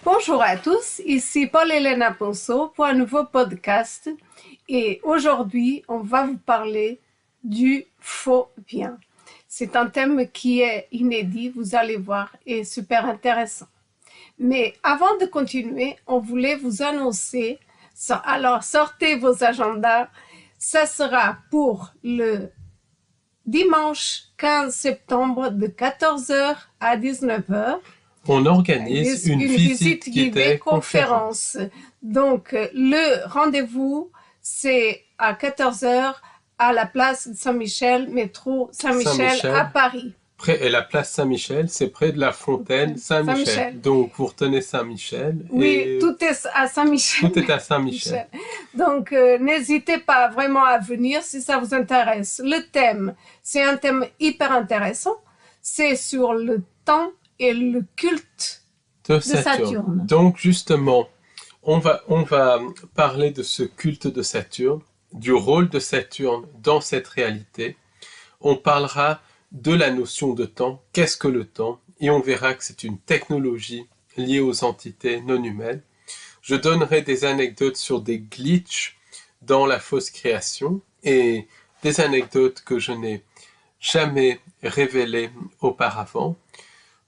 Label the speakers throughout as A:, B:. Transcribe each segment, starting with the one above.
A: Bonjour à tous, ici Paul-Elena Ponceau pour un nouveau podcast et aujourd'hui on va vous parler du faux bien. C'est un thème qui est inédit, vous allez voir, et super intéressant. Mais avant de continuer, on voulait vous annoncer, alors sortez vos agendas, ça sera pour le dimanche 15 septembre de 14h à 19h.
B: On organise une visite guidée conférence.
A: Donc, le rendez-vous, c'est à 14h à la place Saint-Michel, métro Saint-Michel à Paris.
B: Et la place Saint-Michel, c'est près de la fontaine Saint-Michel. Donc, vous retenez Saint-Michel.
A: Oui, tout est à Saint-Michel.
B: Tout est à Saint-Michel.
A: Donc, n'hésitez pas vraiment à venir si ça vous intéresse. Le thème, c'est un thème hyper intéressant. C'est sur le temps et le culte de Saturne.
B: Donc, justement, on va parler de ce culte de Saturne, du rôle de Saturne dans cette réalité. On parlera de la notion de temps, qu'est-ce que le temps, et on verra que c'est une technologie liée aux entités non humaines. Je donnerai des anecdotes sur des glitches dans la fausse création et des anecdotes que je n'ai jamais révélées auparavant.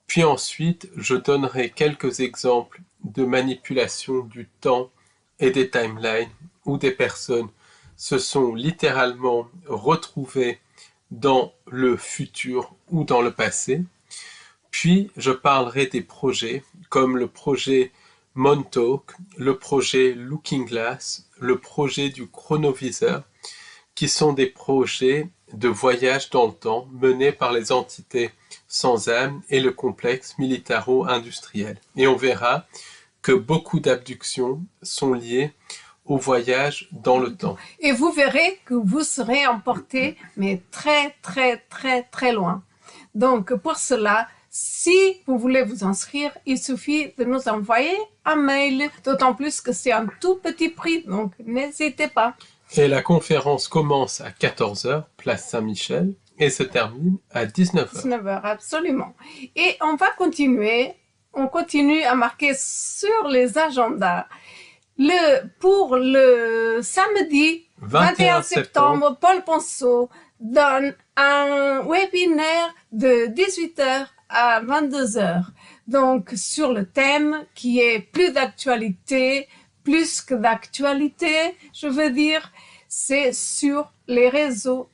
B: Puis ensuite, je donnerai quelques exemples de manipulation du temps et des timelines où des personnes se sont littéralement retrouvées dans le futur ou dans le passé. Puis, je parlerai des projets comme le projet Montauk, le projet Looking Glass, le projet du chronoviseur, qui sont des projets de voyage dans le temps menés par les entités sans âme et le complexe militaro-industriel. Et on verra que beaucoup d'abductions sont liées au voyage dans le temps.
A: Et vous verrez que vous serez emporté, mais très, très, très, très loin. Donc, pour cela, si vous voulez vous inscrire, il suffit de nous envoyer un mail, d'autant plus que c'est un tout petit prix, donc n'hésitez pas.
B: Et la conférence commence à 14h, place Saint-Michel, et se termine à 19h.
A: 19h, absolument. Et on va continuer, on continue à marquer sur les agendas. Pour le samedi 21 septembre, Paul Ponceau donne un webinaire de 18h à 22h. Donc, sur le thème qui est plus d'actualité, plus que d'actualité, je veux dire, c'est sur les réseaux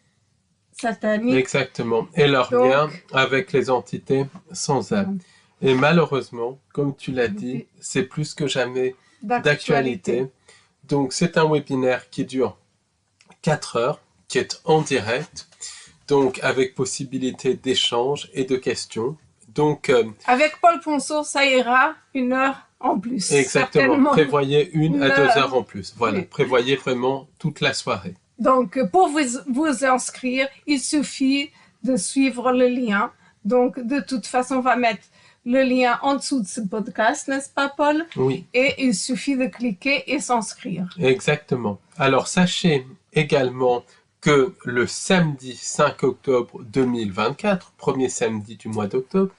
A: sataniques.
B: Exactement. Et leur lien avec les entités sans âme. Et malheureusement, comme tu l'as dit, c'est plus que jamais d'actualité. Donc, c'est un webinaire qui dure 4 heures, qui est en direct, donc avec possibilité d'échange et de questions. Donc,
A: avec Paul Ponceau, ça ira 1 heure en plus.
B: Exactement.
A: Certainement.
B: Prévoyez 1 à 2 heures en plus. Voilà. Oui. Prévoyez vraiment toute la soirée.
A: Donc, pour vous inscrire, il suffit de suivre le lien. Donc, de toute façon, on va mettre le lien en dessous de ce podcast, n'est-ce pas, Paul?
B: Oui.
A: Et il suffit de cliquer et s'inscrire.
B: Exactement. Alors, sachez également que le samedi 5 octobre 2024, premier samedi du mois d'octobre,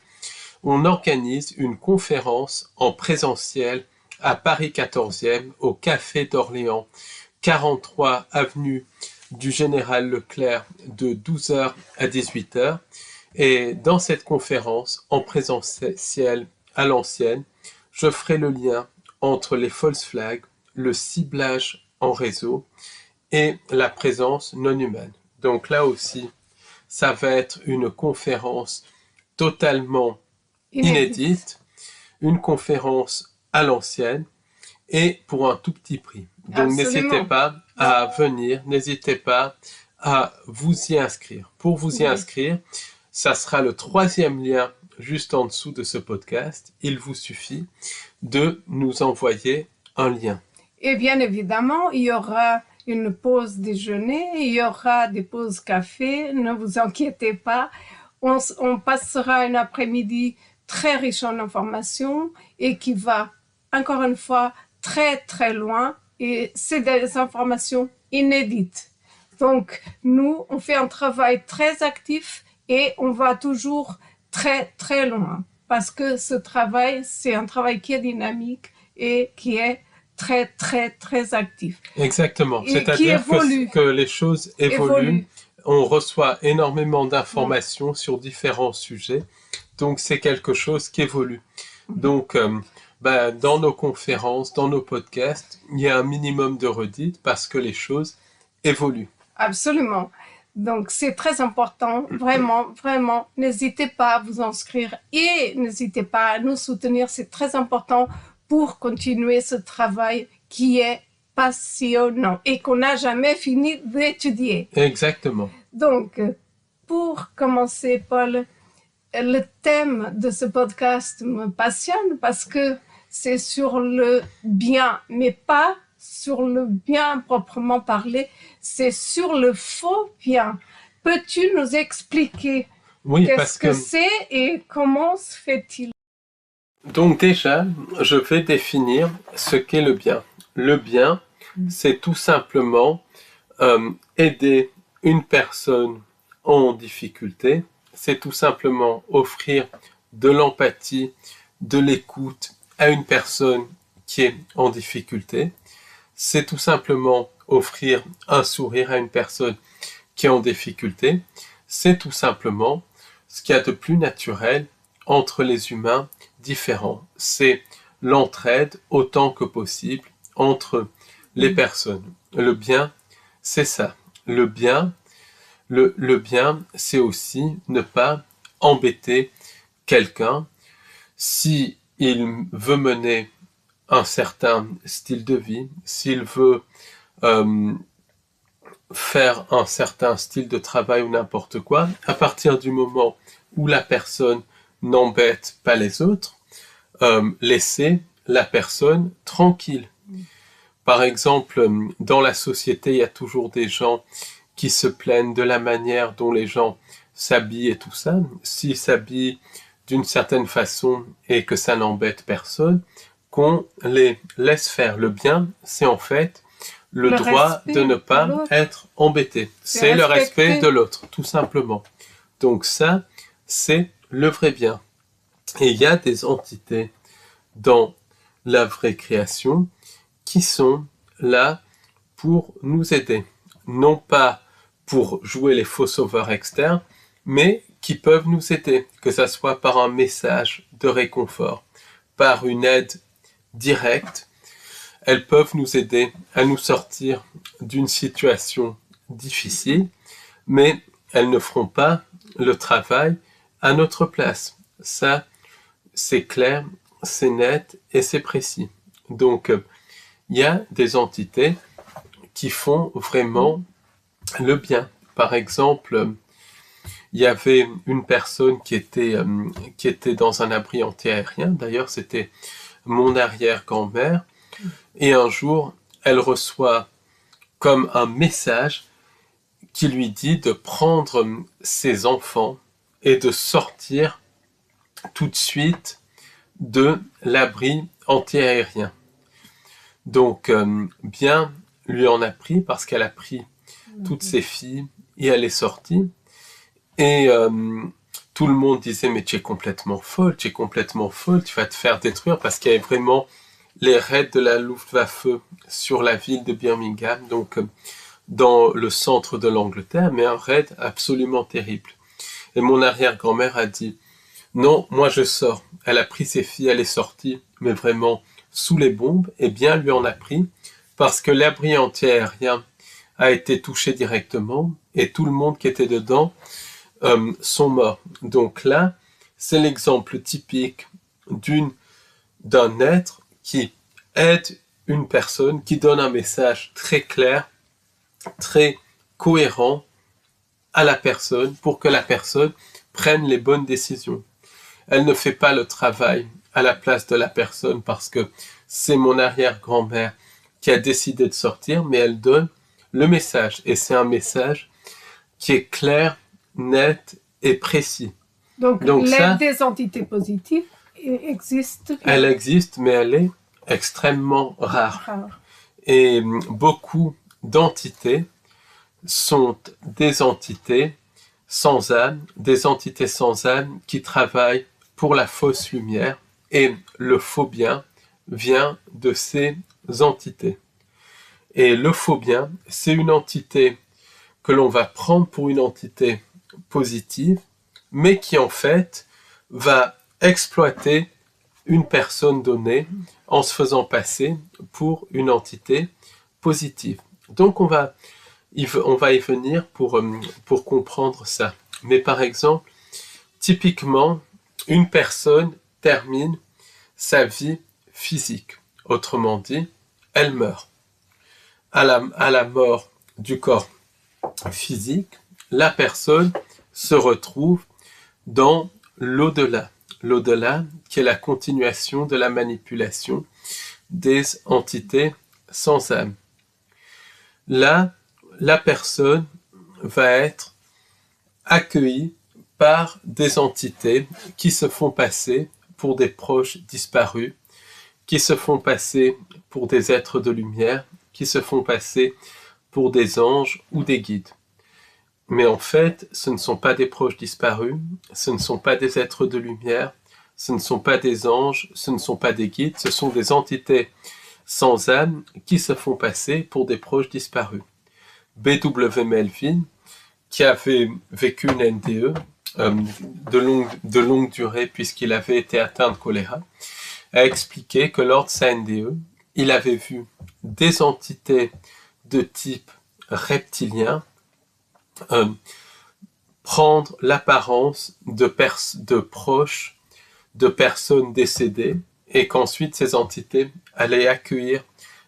B: on organise une conférence en présentiel à Paris 14e, au Café d'Orléans, 43 avenue du Général Leclerc, de 12h à 18h. Et dans cette conférence, en présentiel à l'ancienne, je ferai le lien entre les false flags, le ciblage en réseau et la présence non humaine. Donc là aussi, ça va être une conférence totalement inédite, une conférence à l'ancienne et pour un tout petit prix. Donc n'hésitez pas à venir, n'hésitez pas à vous y inscrire. Pour vous y inscrire, ça sera le 3e lien juste en dessous de ce podcast. Il vous suffit de nous envoyer un lien.
A: Et bien évidemment, il y aura une pause déjeuner, il y aura des pauses café, ne vous inquiétez pas. On passera un après-midi très riche en informations et qui va, encore une fois, très très loin. Et c'est des informations inédites. Donc, nous, on fait un travail très actif et on va toujours très très loin. parce que ce travail, c'est un travail qui est dynamique et qui est très, très, très actif.
B: Exactement. C'est-à-dire que les choses évoluent. On reçoit énormément d'informations sur différents sujets. Donc, c'est quelque chose qui évolue. Donc, dans nos conférences, dans nos podcasts, il y a un minimum de redites parce que les choses évoluent.
A: Absolument. Donc, c'est très important. Vraiment, vraiment, n'hésitez pas à vous inscrire et n'hésitez pas à nous soutenir. C'est très important pour continuer ce travail qui est passionnant et qu'on n'a jamais fini d'étudier.
B: Exactement.
A: Donc, pour commencer, Paul, le thème de ce podcast me passionne parce que c'est sur le bien, mais pas sur le bien proprement parlé, c'est sur le faux bien. Peux-tu nous expliquer qu'est-ce que c'est et comment se fait-il?
B: Donc déjà, je vais définir ce qu'est le bien. Le bien, c'est tout simplement aider une personne en difficulté. C'est tout simplement offrir de l'empathie, de l'écoute à une personne qui est en difficulté. C'est tout simplement offrir un sourire à une personne qui est en difficulté. C'est tout simplement ce qu'il y a de plus naturel entre les humains différents. C'est l'entraide autant que possible entre les personnes. Le bien, c'est ça. Le bien, c'est aussi ne pas embêter quelqu'un si il veut mener un certain style de vie, s'il veut faire un certain style de travail ou n'importe quoi, à partir du moment où la personne n'embête pas les autres, laisser la personne tranquille. Par exemple, dans la société, il y a toujours des gens qui se plaignent de la manière dont les gens s'habillent et tout ça. S'ils s'habillent d'une certaine façon et que ça n'embête personne, qu'on les laisse faire. Le bien, c'est en fait le droit de ne pas être embêté. C'est le respect de l'autre, tout simplement. Donc ça, c'est le vrai bien. Et il y a des entités dans la vraie création qui sont là pour nous aider. Non pas pour jouer les faux sauveurs externes, mais qui peuvent nous aider, que ce soit par un message de réconfort, par une aide directe. Elles peuvent nous aider à nous sortir d'une situation difficile, mais elles ne feront pas le travail à notre place. Ça, c'est clair, c'est net et c'est précis. Donc, il y a des entités qui font vraiment le bien. Par exemple, il y avait une personne qui était dans un abri anti-aérien. D'ailleurs, c'était mon arrière-grand-mère. Et un jour, elle reçoit comme un message qui lui dit de prendre ses enfants et de sortir tout de suite de l'abri anti-aérien. Donc, bien lui en a pris parce qu'elle a pris toutes ses filles et elle est sortie. Et tout le monde disait « Mais tu es complètement folle, tu vas te faire détruire » parce qu'il y avait vraiment les raids de la Luftwaffe sur la ville de Birmingham, donc dans le centre de l'Angleterre, mais un raid absolument terrible. Et mon arrière-grand-mère a dit « Non, moi je sors ». Elle a pris ses filles, elle est sortie, mais vraiment sous les bombes, et bien lui en a pris, parce que l'abri anti-aérien a été touché directement, et tout le monde qui était dedans sont morts. Donc là, c'est l'exemple typique d'un être qui aide une personne, qui donne un message très clair, très cohérent à la personne, pour que la personne prenne les bonnes décisions. Elle ne fait pas le travail à la place de la personne parce que c'est mon arrière-grand-mère qui a décidé de sortir, mais elle donne le message. Et c'est un message qui est clair, net et précis.
A: Donc l'aide des entités positives existe.
B: Elle existe, mais elle est extrêmement rare. Et beaucoup d'entités sont des entités sans âme qui travaillent pour la fausse lumière, et le faux bien vient de ces entités. Et le faux bien, c'est une entité que l'on va prendre pour une entité positive, mais qui en fait va exploiter une personne donnée en se faisant passer pour une entité positive. Donc on va y venir pour comprendre ça. Mais par exemple, typiquement, une personne termine sa vie physique. Autrement dit, elle meurt. À la mort du corps physique, la personne se retrouve dans l'au-delà. L'au-delà qui est la continuation de la manipulation des entités sans âme. Là, la personne va être accueillie par des entités qui se font passer pour des proches disparus, qui se font passer pour des êtres de lumière, qui se font passer pour des anges ou des guides. Mais en fait, ce ne sont pas des proches disparus, ce ne sont pas des êtres de lumière, ce ne sont pas des anges, ce ne sont pas des guides, ce sont des entités sans âme qui se font passer pour des proches disparus. B.W. Melvin, qui avait vécu une NDE de longue durée puisqu'il avait été atteint de choléra, a expliqué que lors de sa NDE, il avait vu des entités de type reptilien prendre l'apparence de proches de personnes décédées et qu'ensuite ces entités allaient accueillir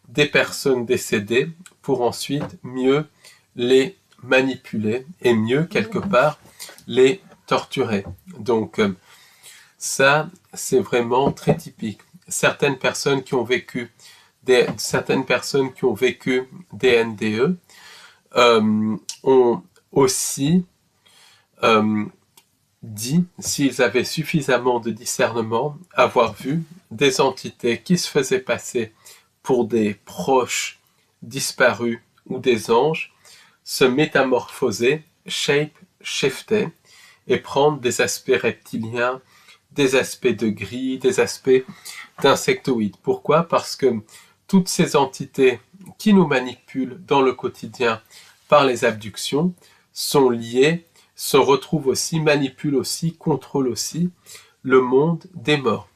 B: des personnes décédées pour ensuite mieux les manipuler et mieux, quelque part, les torturer. Donc, ça, c'est vraiment très typique. Certaines personnes qui ont vécu des NDE ont aussi dit, s'ils avaient suffisamment de discernement, avoir vu des entités qui se faisaient passer pour des proches disparus ou des anges, se métamorphoser, shifter, et prendre des aspects reptiliens, des aspects de gris, des aspects d'insectoïdes. Pourquoi? Parce que toutes ces entités qui nous manipulent dans le quotidien par les abductions sont liées, se retrouvent aussi, manipulent aussi, contrôlent aussi le monde des morts.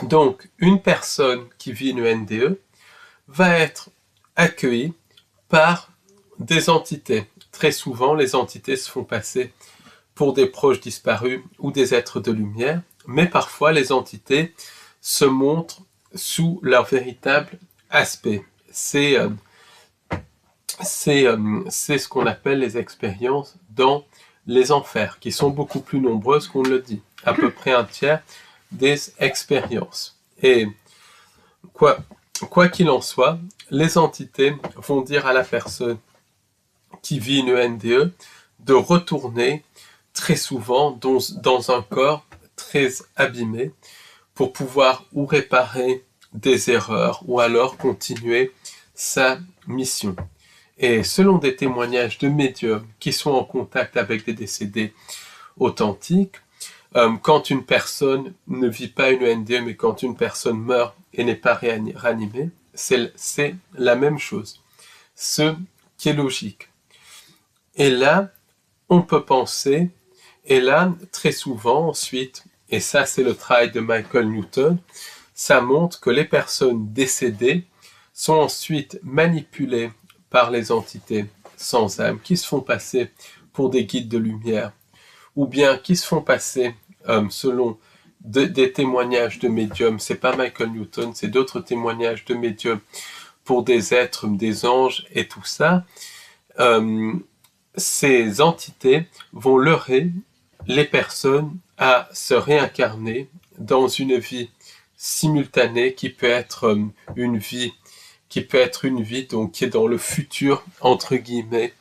B: Donc, une personne qui vit une NDE va être accueillie par des entités. Très souvent, les entités se font passer pour des proches disparus ou des êtres de lumière, mais parfois les entités se montrent sous leur véritable aspect. C'est ce qu'on appelle les expériences dans les enfers, qui sont beaucoup plus nombreuses qu'on le dit, à peu près un tiers des expériences. Et quoi qu'il en soit, les entités vont dire à la personne qui vit une NDE de retourner très souvent dans un corps très abîmé pour pouvoir ou réparer des erreurs ou alors continuer sa mission. Et selon des témoignages de médiums qui sont en contact avec des décédés authentiques, quand une personne ne vit pas une NDE, mais quand une personne meurt et n'est pas ranimée, c'est la même chose. Ce qui est logique. Et là, on peut penser, et là, très souvent ensuite, et ça c'est le travail de Michael Newton, ça montre que les personnes décédées sont ensuite manipulées par les entités sans âme, qui se font passer pour des guides de lumière, ou bien qui se font passer, selon des témoignages de médiums, c'est pas Michael Newton, c'est d'autres témoignages de médiums, pour des êtres, des anges et tout ça, ces entités vont leurrer les personnes à se réincarner dans une vie simultanée qui peut être une vie donc qui est dans le futur entre guillemets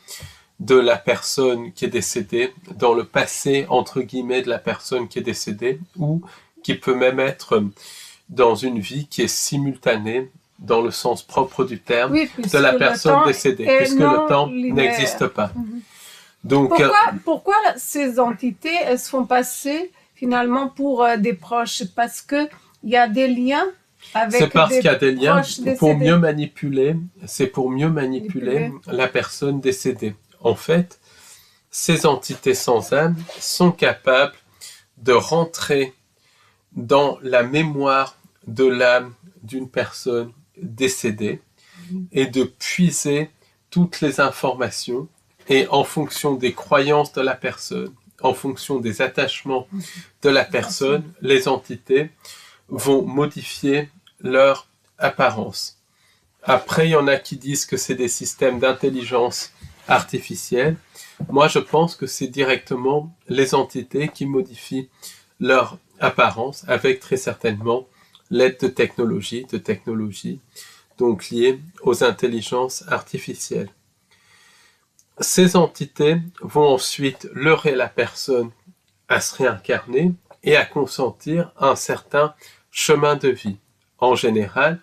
B: de la personne qui est décédée, dans le passé entre guillemets de la personne qui est décédée, ou qui peut même être dans une vie qui est simultanée dans le sens propre du terme, oui, de la personne décédée, puisque le temps n'existe pas.
A: Donc, pourquoi ces entités elles se font passer finalement pour des proches, parce que il y a des liens avec
B: c'est parce qu'il y a des liens pour
A: décédés.
B: mieux manipuler, c'est pour mieux manipuler la personne décédée. En fait, ces entités sans âme sont capables de rentrer dans la mémoire de l'âme d'une personne décédée et de puiser toutes les informations, et en fonction des croyances de la personne, en fonction des attachements de la personne, les entités vont modifier leur apparence. Après, il y en a qui disent que c'est des systèmes d'intelligence artificielle. Moi, je pense que c'est directement les entités qui modifient leur apparence, avec très certainement l'aide de technologies, donc liées aux intelligences artificielles. Ces entités vont ensuite leurrer la personne à se réincarner et à consentir un certain chemin de vie, en général,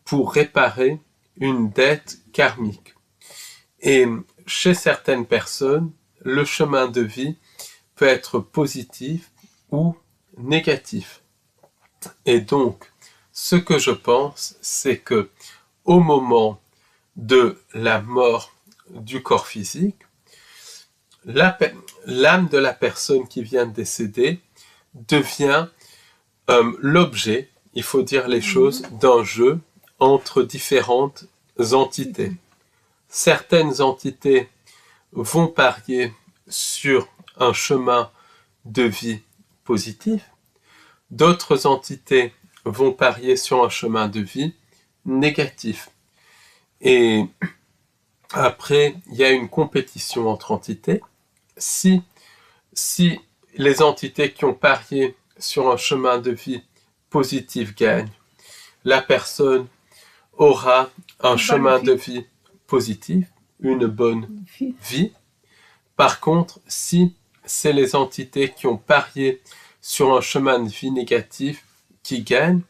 B: pour réparer une dette karmique. Et chez certaines personnes, le chemin de vie peut être positif ou négatif. Et donc, ce que je pense, c'est que au moment de la mort du corps physique, l'âme de la personne qui vient de décéder devient l'objet, il faut dire les choses, d'un jeu entre différentes entités. Certaines entités vont parier sur un chemin de vie positif, d'autres entités vont parier sur un chemin de vie négatif. Et après, il y a une compétition entre entités. Si les entités qui ont parié sur un chemin de vie positif gagnent, la personne aura un chemin de vie positif, une bonne vie. Par contre, si c'est les entités qui ont parié sur un chemin de vie négatif qui gagnent,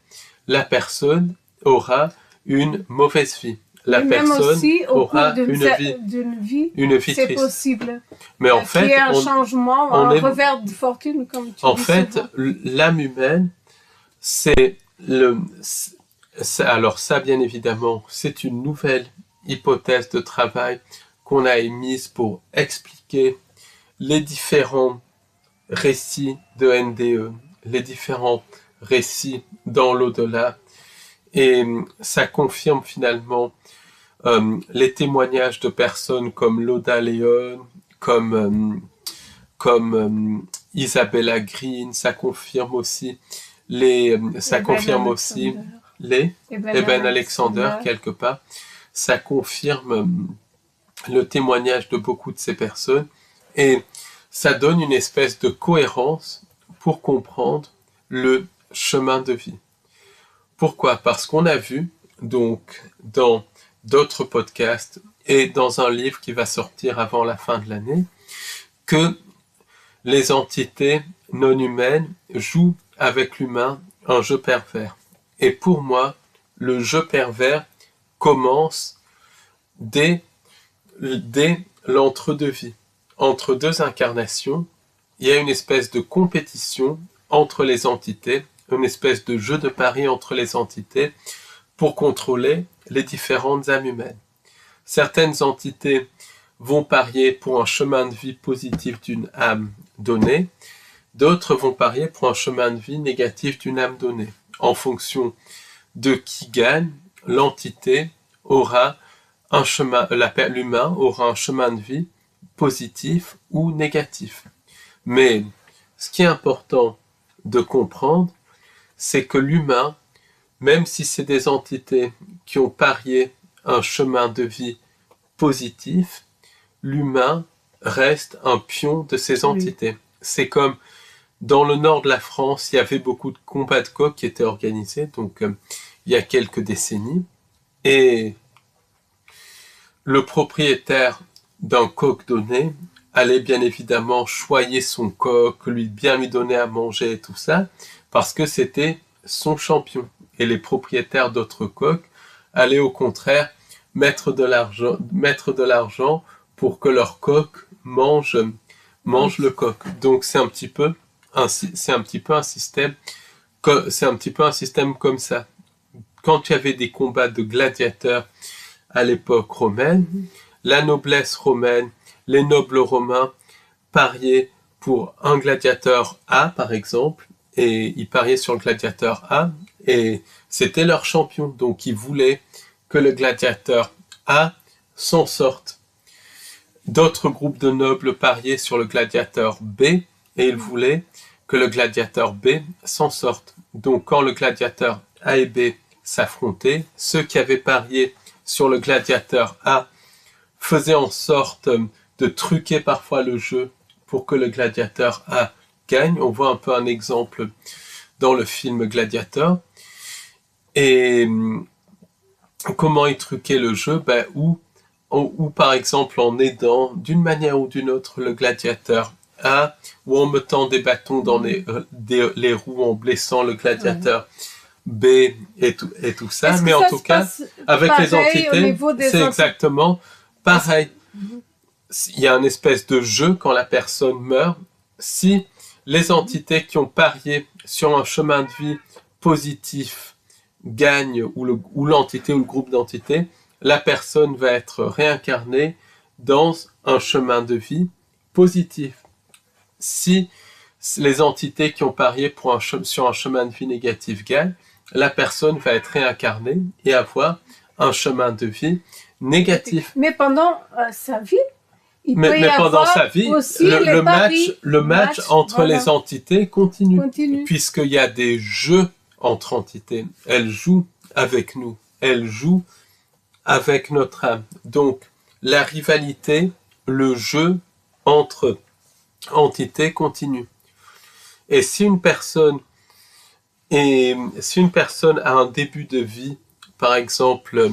B: la personne aura une mauvaise vie. La personne
A: aussi,
B: aura une vie
A: c'est
B: triste.
A: Possible.
B: Mais en fait,
A: il y a un changement, un revers de fortune, comme tu dis.
B: En fait, l'âme humaine, alors ça, bien évidemment, c'est une nouvelle hypothèse de travail qu'on a émise pour expliquer les différents récits de NDE, les différents récits dans l'au-delà, et ça confirme finalement les témoignages de personnes comme Loda Leon, comme Isabella Green, ça confirme aussi Eben Alexander quelque part, ça confirme le témoignage de beaucoup de ces personnes, et ça donne une espèce de cohérence pour comprendre le chemin de vie. Pourquoi ? Parce qu'on a vu, donc, dans d'autres podcasts et dans un livre qui va sortir avant la fin de l'année, que les entités non humaines jouent avec l'humain un jeu pervers. Et pour moi, le jeu pervers commence dès l'entre-deux-vie. Entre deux incarnations, il y a une espèce de compétition entre les entités, une espèce de jeu de paris entre les entités pour contrôler les différentes âmes humaines. Certaines entités vont parier pour un chemin de vie positif d'une âme donnée, d'autres vont parier pour un chemin de vie négatif d'une âme donnée. En fonction de qui gagne, l'entité aura un chemin, l'humain aura un chemin de vie positif ou négatif. Mais ce qui est important de comprendre, c'est que l'humain, même si c'est des entités qui ont parié un chemin de vie positif, l'humain reste un pion de ces entités. Oui. C'est comme dans le nord de la France, il y avait beaucoup de combats de coqs qui étaient organisés, donc il y a quelques décennies, et le propriétaire d'un coq donné allait bien évidemment choyer son coq, bien lui donner à manger et tout ça, parce que c'était son champion. Et les propriétaires d'autres coqs allaient au contraire mettre de l'argent pour que leur coq mange le coq. Donc c'est un petit peu c'est un petit peu un système, c'est un petit peu un système comme ça. Quand il y avait des combats de gladiateurs à l'époque romaine, la noblesse romaine, les nobles romains pariaient pour un gladiateur A, par exemple, et ils pariaient sur le gladiateur A, et c'était leur champion. Donc, ils voulaient que le gladiateur A s'en sorte. D'autres groupes de nobles pariaient sur le gladiateur B, et ils voulaient que le gladiateur B s'en sorte. Donc, quand le gladiateur A et B s'affrontaient, ceux qui avaient parié sur le gladiateur A faisaient en sorte de truquer parfois le jeu pour que le gladiateur A gagne. On voit un peu un exemple dans le film Gladiator. Et comment ils truquaient le jeu? Ou par exemple en aidant d'une manière ou d'une autre le gladiateur A, ou en mettant des bâtons dans les roues, en blessant le gladiateur B et tout ça. Mais en tout cas, avec les entités, c'est exactement pareil. Il y a une espèce de jeu quand la personne meurt. Si les entités qui ont parié sur un chemin de vie positif gagnent, ou l'entité ou le groupe d'entités, la personne va être réincarnée dans un chemin de vie positif. Si les entités qui ont parié sur un chemin de vie négatif gagnent, la personne va être réincarnée et avoir un chemin de vie négatif.
A: Mais pendant sa vie,
B: mais pendant sa vie, le match entre les entités continue. Puisqu'il y a des jeux entre entités. Elles jouent avec nous. Elles jouent avec notre âme. Donc, la rivalité, le jeu entre entités continue. Et si une personne a un début de vie, par exemple,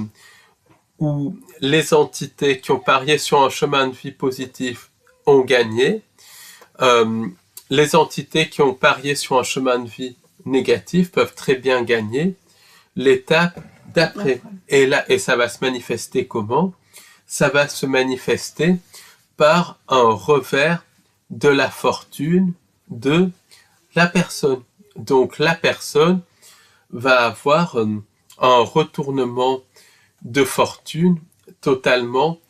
B: où les entités qui ont parié sur un chemin de vie positif ont gagné, les entités qui ont parié sur un chemin de vie négatif peuvent très bien gagner l'étape d'après. Et ça va se manifester comment? Ça va se manifester par un revers de la fortune de la personne. Donc la personne va avoir un retournement de fortune totalement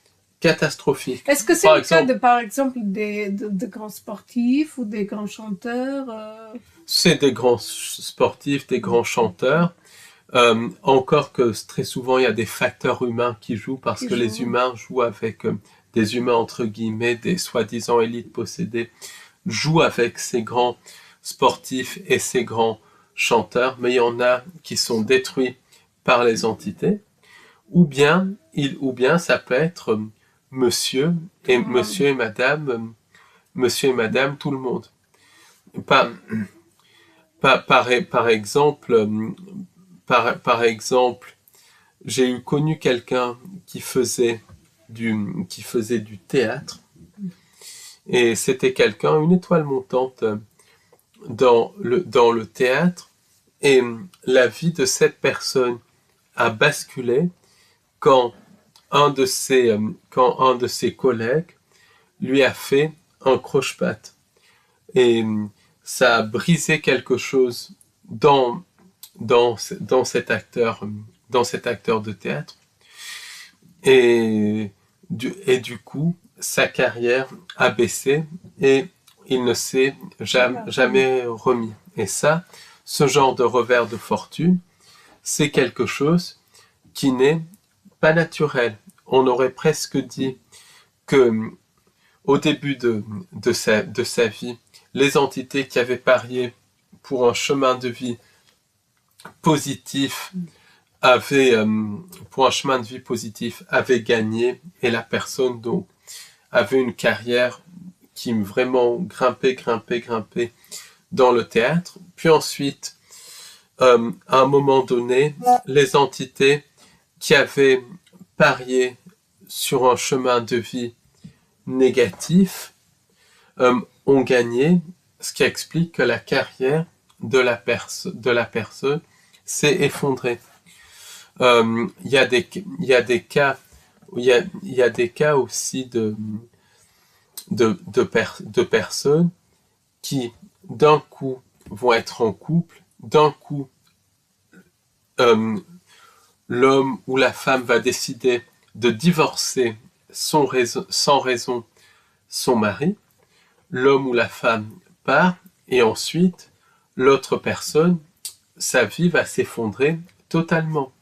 B: catastrophique.
A: Est-ce que c'est le cas par exemple, de grands sportifs ou des grands chanteurs
B: C'est des grands sportifs, des grands chanteurs. Encore que très souvent, il y a des facteurs humains qui jouent parce que les humains jouent avec des humains, entre guillemets, des soi-disant élites possédées, jouent avec ces grands sportifs et ces grands chanteurs, mais il y en a qui sont détruits par les entités, ou bien ça peut être monsieur et madame tout le monde. Par exemple, j'ai connu quelqu'un qui faisait du théâtre, et c'était une étoile montante dans le théâtre, et la vie de cette personne a basculé quand un de ses collègues lui a fait un croche-patte, et ça a brisé quelque chose dans cet acteur de théâtre, et du coup sa carrière a baissé et il ne s'est jamais remis. Et ce genre de revers de fortune, c'est quelque chose qui n'est pas naturel. On aurait presque dit que au début de sa vie, les entités qui avaient parié pour un chemin de vie positif avaient gagné, et la personne donc avait une carrière qui vraiment grimpait dans le théâtre. Puis ensuite, à un moment donné, les entités qui avaient parié sur un chemin de vie négatif ont gagné, ce qui explique que la carrière de la personne s'est effondrée. Il y a des cas aussi de personnes qui d'un coup vont être en couple, d'un coup l'homme ou la femme va décider de divorcer sans raison son mari, l'homme ou la femme part, et ensuite l'autre personne, sa vie va s'effondrer totalement.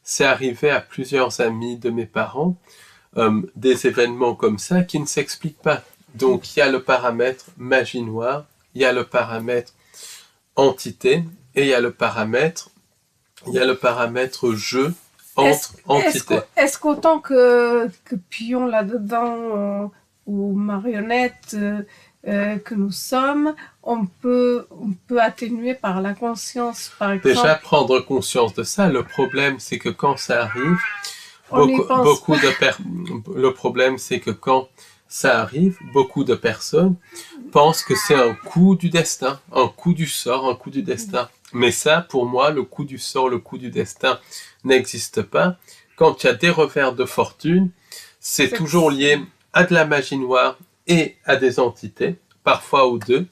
B: C'est arrivé à plusieurs amis de mes parents, des événements comme ça qui ne s'expliquent pas. Donc il y a le paramètre magie noire, il y a le paramètre entité, et il y a le paramètre jeu entre entités.
A: Est-ce qu'autant que pion là-dedans, ou marionnette que nous sommes, on peut atténuer par la conscience, par exemple?
B: Déjà, prendre conscience de ça, le problème c'est que quand ça arrive, le problème c'est que quand ça arrive, beaucoup de personnes pensent que c'est un coup du destin, un coup du sort, un coup du destin. Mais ça, pour moi, le coup du sort, le coup du destin n'existe pas. Quand il y a des revers de fortune, c'est toujours lié à de la magie noire et à des entités, parfois aux deux.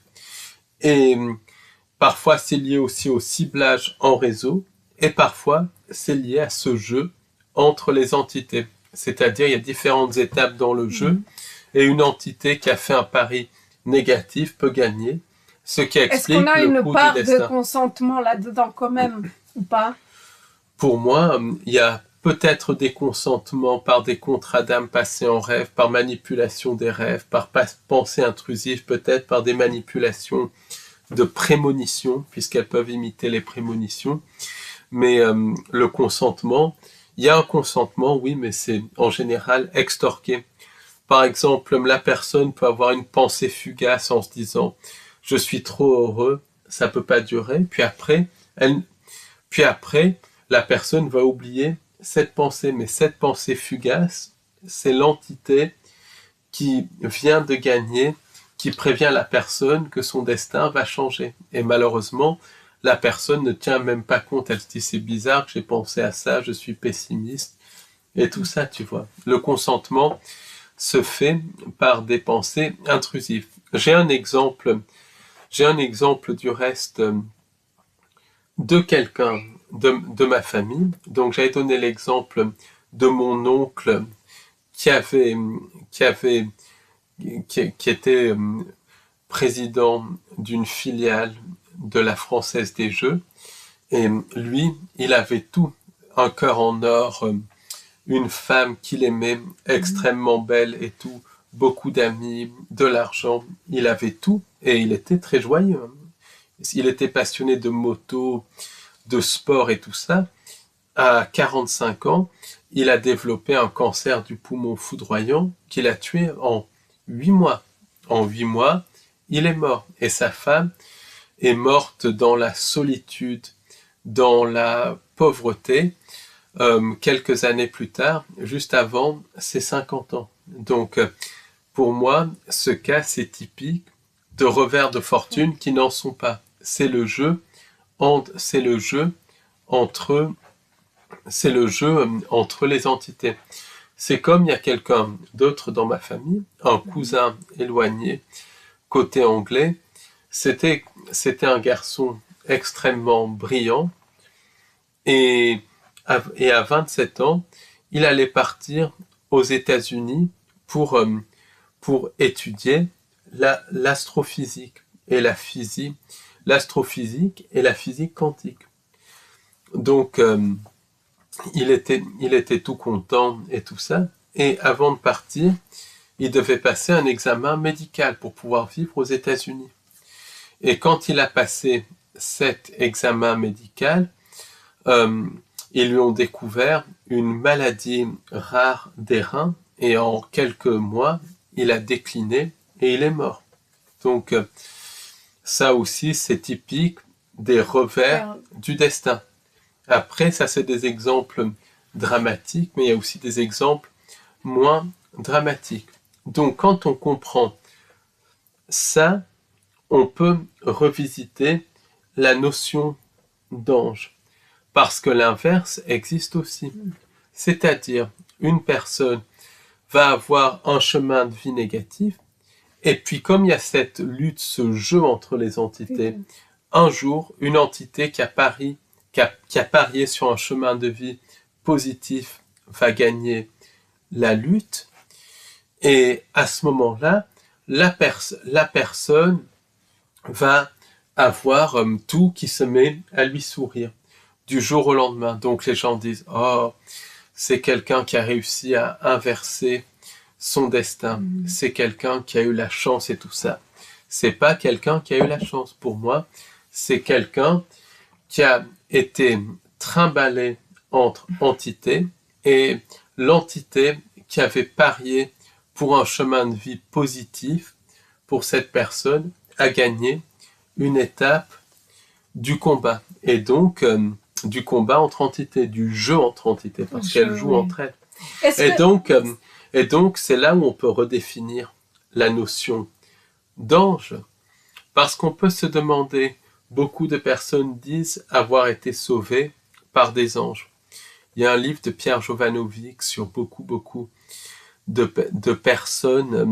B: Et parfois, c'est lié aussi au ciblage en réseau, et parfois, c'est lié à ce jeu entre les entités. C'est-à-dire, il y a différentes étapes dans le jeu, et une entité qui a fait un pari négatif peut gagner, ce qui explique le coup du destin.
A: Est-ce qu'on a une part de consentement là-dedans quand même, ou pas?
B: Pour moi, il y a peut-être des consentements par des contrats d'âme passés en rêve, par manipulation des rêves, par pensée intrusive, peut-être par des manipulations de prémonition, puisqu'elles peuvent imiter les prémonitions. Mais le consentement, il y a un consentement, oui, mais c'est en général extorqué. Par exemple, la personne peut avoir une pensée fugace en se disant « je suis trop heureux, ça peut pas durer », puis après, la personne va oublier cette pensée. Mais cette pensée fugace, c'est l'entité qui vient de gagner, qui prévient la personne que son destin va changer. Et malheureusement, la personne ne tient même pas compte. Elle se dit « c'est bizarre que j'ai pensé à ça, je suis pessimiste ». Et tout ça, tu vois. Le consentement se fait par des pensées intrusives. J'ai un exemple du reste de quelqu'un de ma famille. Donc j'avais donné l'exemple de mon oncle qui était président d'une filiale de la Française des Jeux. Et lui, il avait tout, un cœur en or, une femme qu'il aimait, extrêmement belle et tout, beaucoup d'amis, de l'argent, il avait tout et il était très joyeux. Il était passionné de moto, de sport et tout ça. À 45 ans, il a développé un cancer du poumon foudroyant qu'il a tué en 8 mois. En 8 mois, il est mort. Et sa femme est morte dans la solitude, dans la pauvreté, quelques années plus tard, juste avant ses 50 ans. Donc, pour moi, ce cas, c'est typique de revers de fortune qui n'en sont pas. C'est le jeu entre les entités. C'est comme il y a quelqu'un d'autre dans ma famille, un cousin éloigné, côté anglais. C'était un garçon extrêmement brillant et à 27 ans, il allait partir aux États-Unis pour étudier l'astrophysique et la physique, l'astrophysique et la physique quantique. Donc, il était tout content et tout ça. Et avant de partir, il devait passer un examen médical pour pouvoir vivre aux États-Unis. Et quand il a passé cet examen médical, ils lui ont découvert une maladie rare des reins et en quelques mois, il a décliné et il est mort. Donc, ça aussi, c'est typique des revers du destin. Après, ça, c'est des exemples dramatiques, mais il y a aussi des exemples moins dramatiques. Donc, quand on comprend ça, on peut revisiter la notion d'ange. Parce que l'inverse existe aussi. C'est-à-dire, une personne va avoir un chemin de vie négatif Et puis, comme il y a cette lutte, ce jeu entre les entités, un jour, une entité qui a parié sur un chemin de vie positif va gagner la lutte. Et à ce moment-là, la personne va avoir tout qui se met à lui sourire du jour au lendemain. Donc les gens disent « Oh, c'est quelqu'un qui a réussi à inverser son destin. C'est quelqu'un qui a eu la chance et tout ça. » C'est pas quelqu'un qui a eu la chance. Pour moi, c'est quelqu'un qui a été trimballé entre entités et l'entité qui avait parié pour un chemin de vie positif pour cette personne a gagné une étape du combat. Et donc, du combat entre entités, du jeu entre entités, parce qu'elles jouent entre elles. Et donc, c'est là où on peut redéfinir la notion d'ange, parce qu'on peut se demander, beaucoup de personnes disent avoir été sauvées par des anges. Il y a un livre de Pierre Jovanovic sur beaucoup de personnes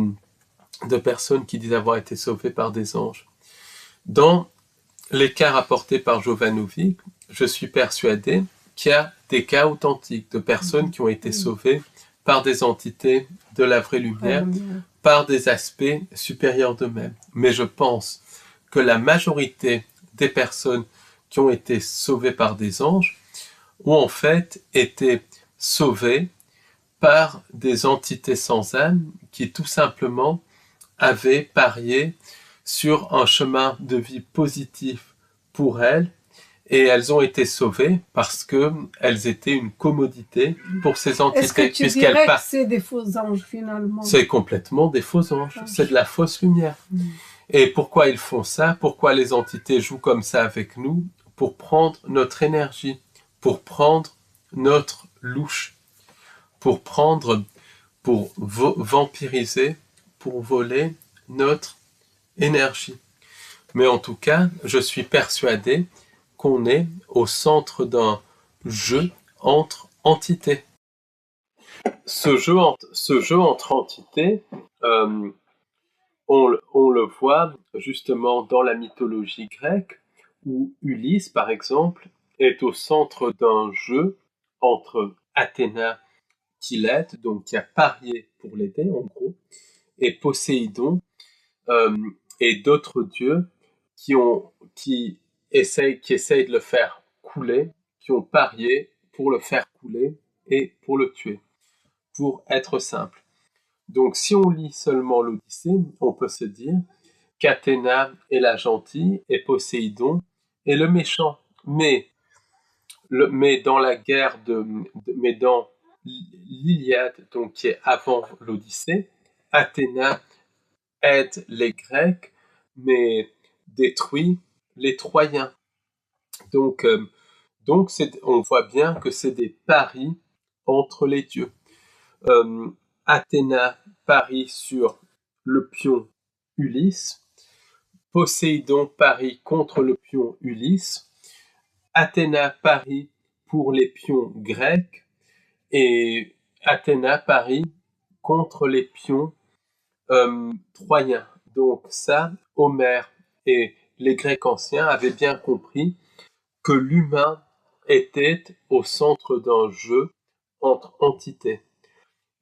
B: qui disent avoir été sauvées par des anges. Dans les cas rapportés par Jovanovic, je suis persuadé qu'il y a des cas authentiques de personnes qui ont été sauvées par des entités de la vraie lumière, par des aspects supérieurs d'eux-mêmes. Mais je pense que la majorité des personnes qui ont été sauvées par des anges ont en fait été sauvées par des entités sans âme qui tout simplement avaient parié sur un chemin de vie positif pour elles, et elles ont été sauvées parce qu'elles étaient une commodité pour ces entités.
A: Est-ce que tu dirais que c'est des faux anges finalement?
B: C'est complètement des faux anges, c'est de la fausse lumière. Et pourquoi ils font ça? Pourquoi les entités jouent comme ça avec nous? Pour prendre notre énergie, pour prendre notre louche, pour vampiriser, pour voler notre énergie. Mais en tout cas, je suis persuadé qu'on est au centre d'un jeu entre entités. Ce jeu entre entités, on le voit justement dans la mythologie grecque, où Ulysse, par exemple, est au centre d'un jeu entre Athéna, qui l'aide, donc qui a parié pour l'aider en gros, et Poséidon, et d'autres dieux qui essayent de le faire couler, qui ont parié pour le faire couler et pour le tuer, pour être simple. Donc si on lit seulement l'Odyssée, on peut se dire qu'Athéna est la gentille et Poséidon est le méchant. Mais dans la guerre mais dans l'Iliade, donc qui est avant l'Odyssée, Athéna aide les Grecs, mais détruit les Troyens. Donc on voit bien que c'est des paris entre les dieux. Athéna parie sur le pion Ulysse, Poséidon parie contre le pion Ulysse, Athéna parie pour les pions grecs, et Athéna parie contre les pions troyens. Donc ça, Homère et les Grecs anciens avaient bien compris que l'humain était au centre d'un jeu entre entités.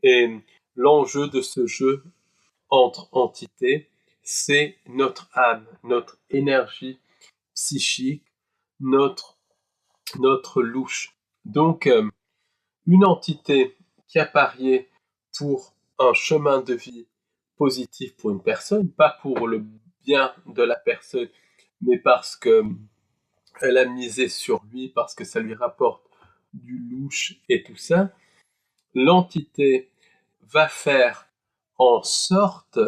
B: Et l'enjeu de ce jeu entre entités, c'est notre âme, notre énergie psychique, notre louche. Donc, une entité qui a parié pour un chemin de vie positif pour une personne, pas pour le bien de la personne, mais parce que elle a misé sur lui, parce que ça lui rapporte du louche et tout ça, l'entité va faire en sorte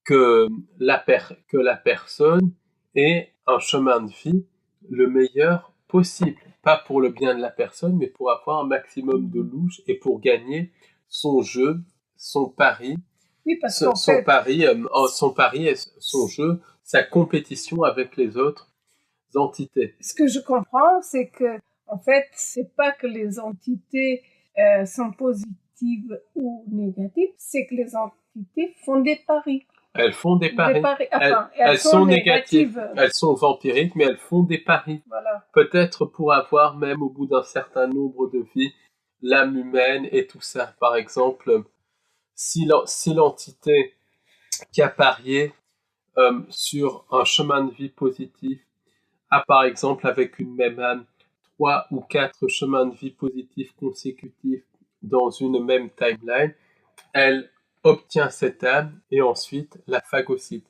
B: que la personne ait un chemin de vie le meilleur possible. Pas pour le bien de la personne, mais pour avoir un maximum de louche et pour gagner son jeu, son pari, son pari et son jeu, sa compétition avec les autres entités.
A: Ce que je comprends, c'est que en fait, c'est pas que les entités sont positives ou négatives, c'est que les entités font des paris.
B: Elles font des paris.
A: Elles sont négatives.
B: Elles sont vampiriques, mais elles font des paris.
A: Voilà.
B: Peut-être pour avoir, même au bout d'un certain nombre de vies, l'âme humaine et tout ça. Par exemple, si l'entité qui a parié sur un chemin de vie positif a, par exemple, avec une même âme, 3 ou 4 chemins de vie positifs consécutifs dans une même timeline, elle obtient cette âme et ensuite la phagocyte.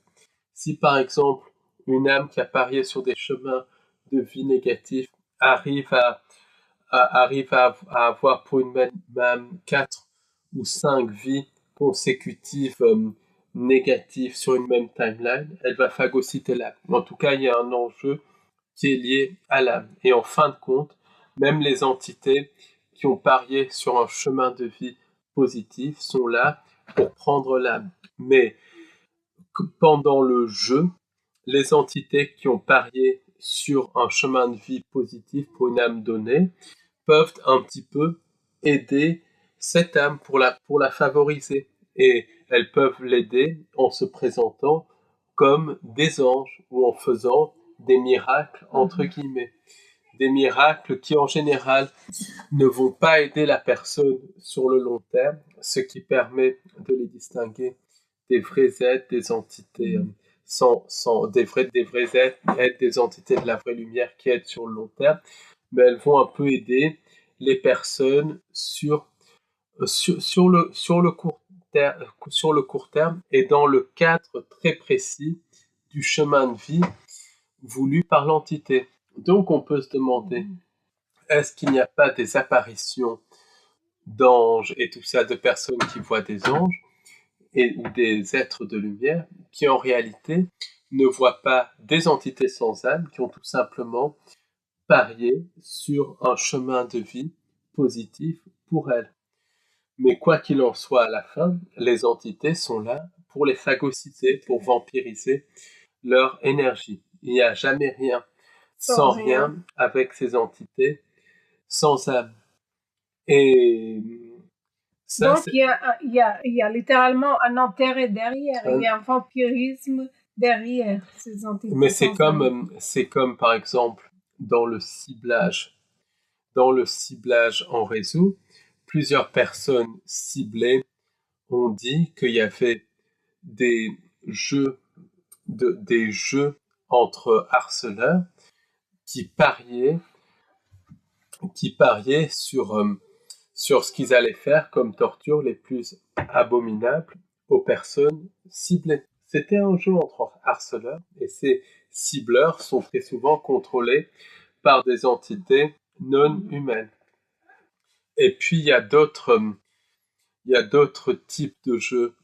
B: Si par exemple une âme qui a parié sur des chemins de vie négatifs arrive à avoir pour une même âme 4 ou 5 vies consécutives négatives sur une même timeline, elle va phagocyter l'âme. En tout cas, il y a un enjeu qui est lié à l'âme. Et en fin de compte, même les entités qui ont parié sur un chemin de vie positif sont là pour prendre l'âme. Mais pendant le jeu, les entités qui ont parié sur un chemin de vie positif pour une âme donnée peuvent un petit peu aider cette âme pour la favoriser. Et elles peuvent l'aider en se présentant comme des anges ou en faisant des miracles, entre guillemets. Des miracles qui, en général, ne vont pas aider la personne sur le long terme, ce qui permet de les distinguer des vrais êtres, des entités des vrais êtres, des entités de la vraie lumière qui aident sur le long terme, mais elles vont un peu aider les personnes sur le court terme et dans le cadre très précis du chemin de vie voulu par l'entité. Donc on peut se demander, est-ce qu'il n'y a pas des apparitions d'anges et tout ça, de personnes qui voient des anges ou des êtres de lumière qui en réalité ne voient pas des entités sans âme, qui ont tout simplement parié sur un chemin de vie positif pour elles. Mais quoi qu'il en soit, à la fin, les entités sont là pour les phagocyter, pour vampiriser leur énergie. Il n'y a jamais rien sans rien avec ces entités sans âme. Et
A: ça, donc il y a littéralement un enterré derrière, il y a un vampirisme derrière ces entités.
B: Mais c'est comme par exemple dans le ciblage en réseau, plusieurs personnes ciblées ont dit qu'il y avait des jeux entre harceleurs qui pariaient sur ce qu'ils allaient faire comme torture les plus abominables aux personnes ciblées. C'était un jeu entre harceleurs et ces cibleurs sont très souvent contrôlés par des entités non humaines. Et puis il y a d'autres types de jeux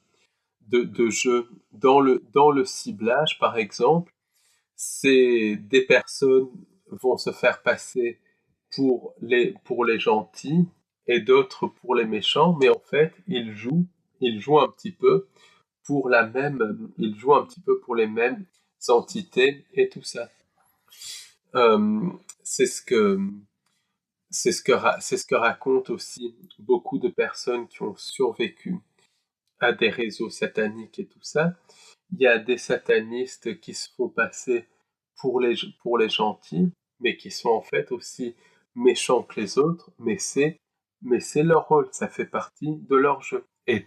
B: dans le ciblage, par exemple. C'est des personnes vont se faire passer pour les gentils et d'autres pour les méchants, mais en fait ils jouent un petit peu pour les mêmes entités et tout ça. C'est ce que racontent aussi beaucoup de personnes qui ont survécu à des réseaux sataniques et tout ça. Il y a des satanistes qui se font passer pour les gentils, mais qui sont en fait aussi méchants que les autres, mais c'est leur rôle, ça fait partie de leur jeu. Et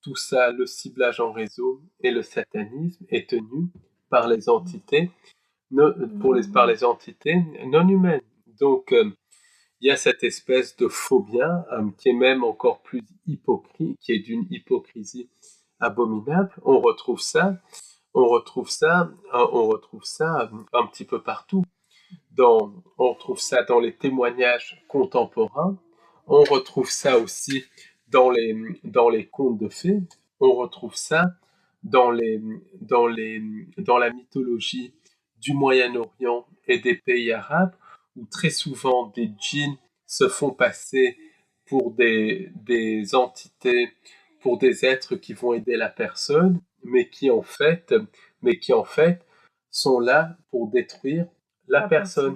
B: tout ça, le ciblage en réseau et le satanisme est tenu par les entités par les entités non humaines. Donc il y a cette espèce de faux bien qui est même encore plus hypocrite, qui est d'une hypocrisie abominable. On retrouve ça un petit peu partout. On retrouve ça dans les témoignages contemporains. On retrouve ça aussi dans les contes de fées. On retrouve ça dans la mythologie du Moyen-Orient et des pays arabes, où très souvent des djinns se font passer pour des entités, pour des êtres qui vont aider la personne, mais qui en fait sont là pour détruire la personne.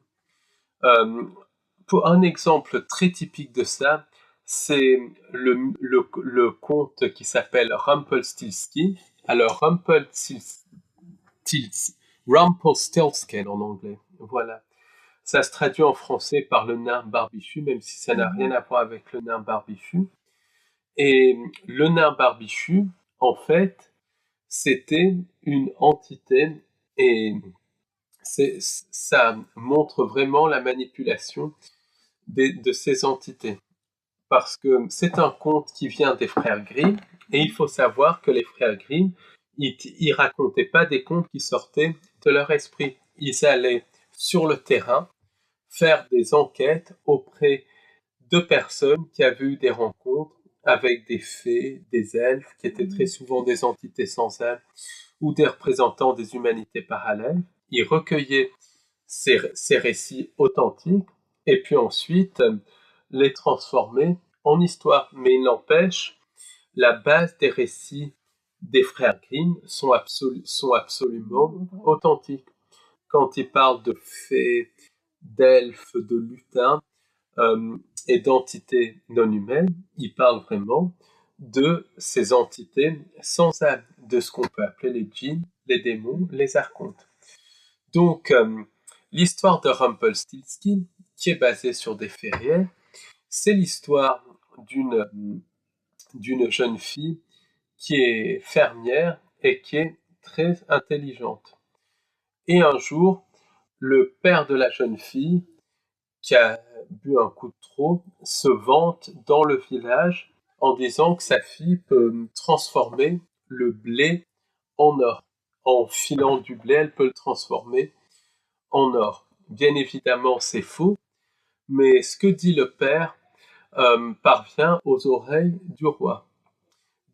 B: Pour un exemple très typique de ça, c'est le conte qui s'appelle Rumpelstiltskin. Alors, Rumpelstiltskin en anglais, voilà. Ça se traduit en français par le nain barbichu, même si ça n'a rien à voir avec le nain barbichu. Et le nain barbichu, en fait, c'était une entité, et ça montre vraiment la manipulation de ces entités. Parce que c'est un conte qui vient des frères Grimm, et il faut savoir que les frères Grimm, ils racontaient pas des contes qui sortaient de leur esprit. Ils allaient sur le terrain faire des enquêtes auprès de personnes qui avaient eu des rencontres avec des fées, des elfes, qui étaient très souvent des entités sans âme, ou des représentants des humanités parallèles. Ils recueillaient ces récits authentiques, et puis ensuite les transformer en histoire. Mais il n'empêche, la base des récits des frères Grimm sont absolument authentiques. Quand ils parlent de fées, d'elfes, de lutins et d'entités non humaines, ils parlent vraiment de ces entités sans âme, de ce qu'on peut appeler les djinns, les démons, les archontes. Donc, l'histoire de Rumpelstiltskin, qui est basée sur des faits réels, c'est l'histoire d'une jeune fille qui est fermière et qui est très intelligente. Et un jour, le père de la jeune fille, qui a bu un coup de trop, se vante dans le village en disant que sa fille peut transformer le blé en or. En filant du blé, elle peut le transformer en or. Bien évidemment, c'est faux, mais ce que dit le père parvient aux oreilles du roi.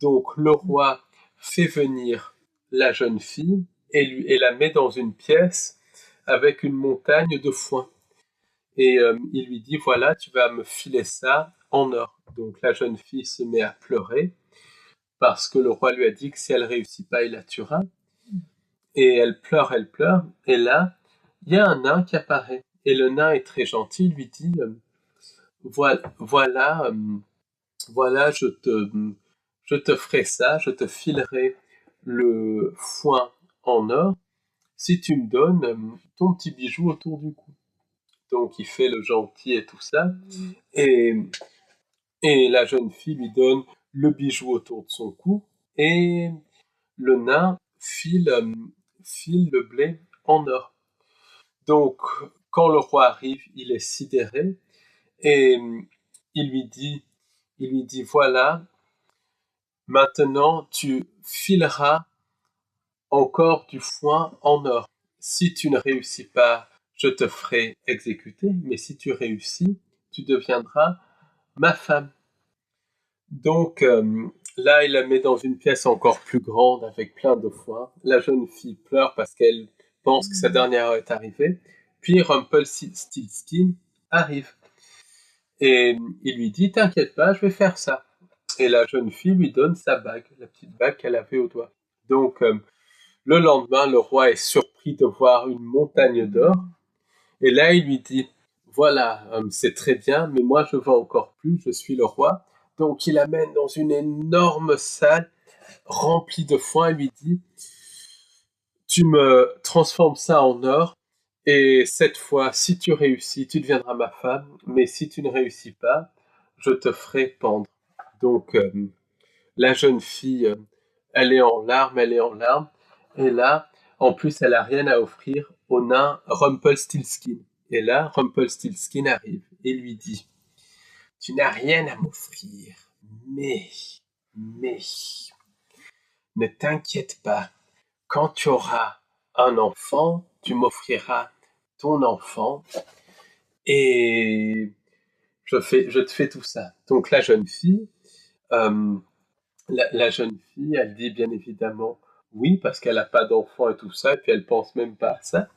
B: Donc le roi fait venir la jeune fille et la met dans une pièce avec une montagne de foin. Et il lui dit, voilà, tu vas me filer ça en or. Donc la jeune fille se met à pleurer parce que le roi lui a dit que si elle réussit pas, il la tuera. Et elle pleure, et là, il y a un nain qui apparaît. Et le nain est très gentil, il lui dit, voilà, je te ferai ça, je te filerai le foin en or si tu me donnes ton petit bijou autour du cou. Donc il fait le gentil et tout ça, et, et la jeune fille lui donne le bijou autour de son cou, et le nain file le blé en or. Donc quand le roi arrive, il est sidéré, et il lui dit voilà, maintenant tu fileras encore du foin en or. Si tu ne réussis pas, je te ferai exécuter, mais si tu réussis, tu deviendras ma femme. Donc là, il la met dans une pièce encore plus grande avec plein de foin. La jeune fille pleure parce qu'elle pense que sa dernière heure est arrivée. Puis Rumpelstiltskin arrive. Et il lui dit, t'inquiète pas, je vais faire ça. Et la jeune fille lui donne sa bague, la petite bague qu'elle avait au doigt. Donc le lendemain, le roi est surpris de voir une montagne d'or. Et là, il lui dit, voilà, c'est très bien, mais moi je veux encore plus, je suis le roi. Donc il l'amène dans une énorme salle remplie de foin et lui dit, tu me transformes ça en or, et cette fois, si tu réussis, tu deviendras ma femme, mais si tu ne réussis pas, je te ferai pendre. Donc la jeune fille, elle est en larmes, et là, en plus, elle a rien à offrir au nain Rumpelstiltskin. Et là, Rumpelstiltskin arrive et lui dit, tu n'as rien à m'offrir, mais, ne t'inquiète pas, quand tu auras un enfant, tu m'offriras ton enfant et je te fais tout ça. Donc la jeune fille, la jeune fille, elle dit bien évidemment oui parce qu'elle n'a pas d'enfant et tout ça, et puis elle pense même pas à ça.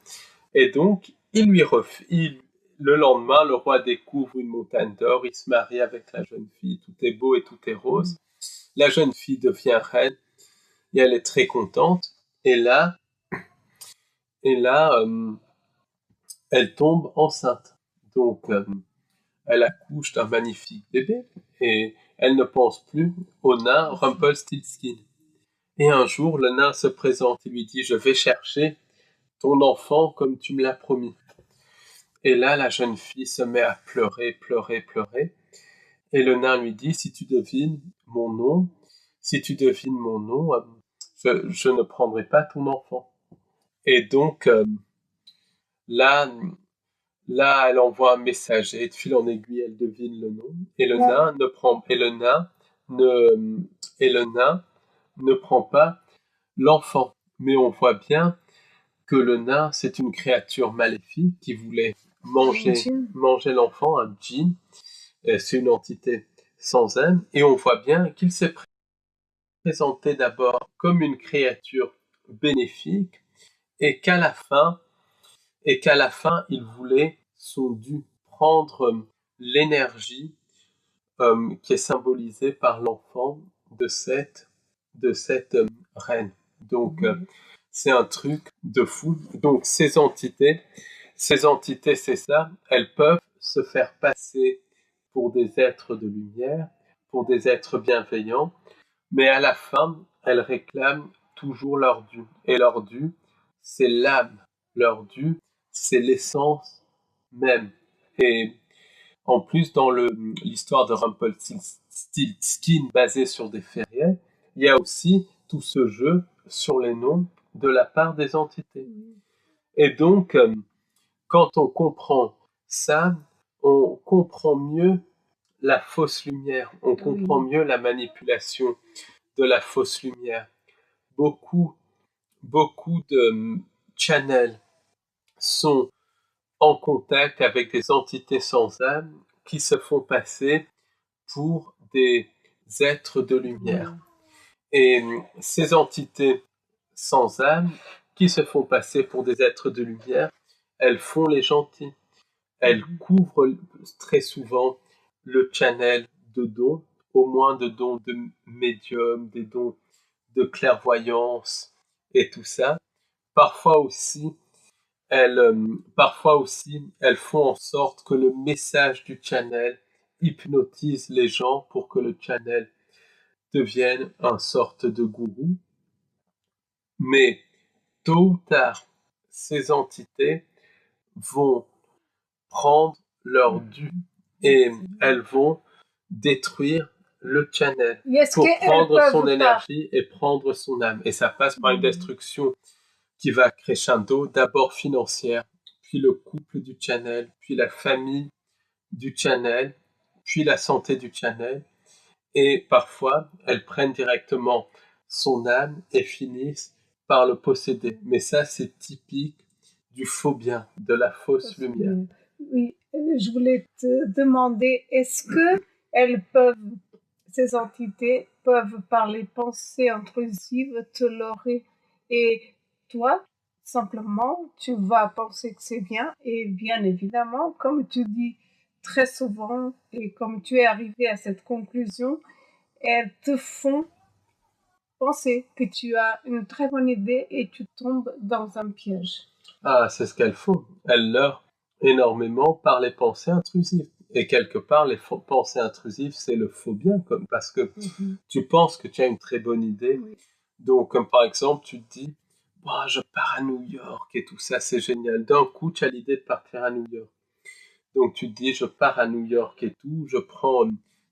B: Et donc le lendemain, le roi découvre une montagne d'or, il se marie avec la jeune fille, tout est beau et tout est rose. La jeune fille devient reine et elle est très contente. Et là, elle tombe enceinte. Donc, elle accouche d'un magnifique bébé et elle ne pense plus au nain Rumpelstiltskin. Et un jour, le nain se présente et lui dit « Je vais chercher ton enfant comme tu me l'as promis. » Et là, la jeune fille se met à pleurer, pleurer, pleurer. Et le nain lui dit « Si tu devines mon nom, je ne prendrai pas ton enfant. » Et donc, là, elle envoie un messager, de fil en aiguille, elle devine le nom. Et le nain ne prend, et le nain ne prend pas l'enfant. Mais on voit bien que le nain, c'est une créature maléfique qui voulait manger l'enfant, un djinn. C'est une entité sans âme. Et on voit bien qu'il s'est présenté d'abord comme une créature bénéfique et qu'à la fin, il voulait son dû, prendre l'énergie qui est symbolisée par l'enfant de cette reine. Donc, c'est un truc de fou. Donc, ces entités, c'est ça, elles peuvent se faire passer pour des êtres de lumière, pour des êtres bienveillants, mais à la fin, elles réclament toujours leur dû. Et leur dû, c'est l'âme. Leur dû, c'est l'essence même. Et en plus, dans l'histoire de Rumpelstiltskin basée sur des faits réels, il y a aussi tout ce jeu sur les noms de la part des entités. Et donc, quand on comprend ça, on comprend mieux la fausse lumière, on comprend mieux la manipulation de la fausse lumière. Beaucoup de channels sont en contact avec des entités sans âme qui se font passer pour des êtres de lumière. Et ces entités sans âme qui se font passer pour des êtres de lumière, elles font les gentils. Elles couvrent très souvent le channel de dons, au moins de dons de médium, des dons de clairvoyance et tout ça. Parfois aussi, elles font en sorte que le message du channel hypnotise les gens pour que le channel devienne une sorte de gourou. Mais tôt ou tard, ces entités vont prendre leur dû et elles vont détruire le channel pour prendre son énergie et prendre son âme. Et ça passe par une destruction qui va crescendo, d'abord financière, puis le couple du channel, puis la famille du channel, puis la santé du channel. Et parfois, elles prennent directement son âme et finissent par le posséder. Mais ça, c'est typique du faux bien, de la fausse lumière.
A: Oui, je voulais te demander, est-ce que ces entités peuvent par les pensées intrusives te leurrer et toi, simplement, tu vas penser que c'est bien et bien évidemment, comme tu dis très souvent et comme tu es arrivé à cette conclusion, elles te font penser que tu as une très bonne idée et tu tombes dans un piège.
B: Ah, c'est ce qu'elles font. Elles leurrent énormément par les pensées intrusives. Et quelque part, les pensées intrusives, c'est le faux bien, parce que tu penses que tu as une très bonne idée. Oui. Donc, comme par exemple, tu te dis, oh, je pars à New York et tout ça, c'est génial. D'un coup, tu as l'idée de partir à New York. Donc, tu te dis, je pars à New York et tout,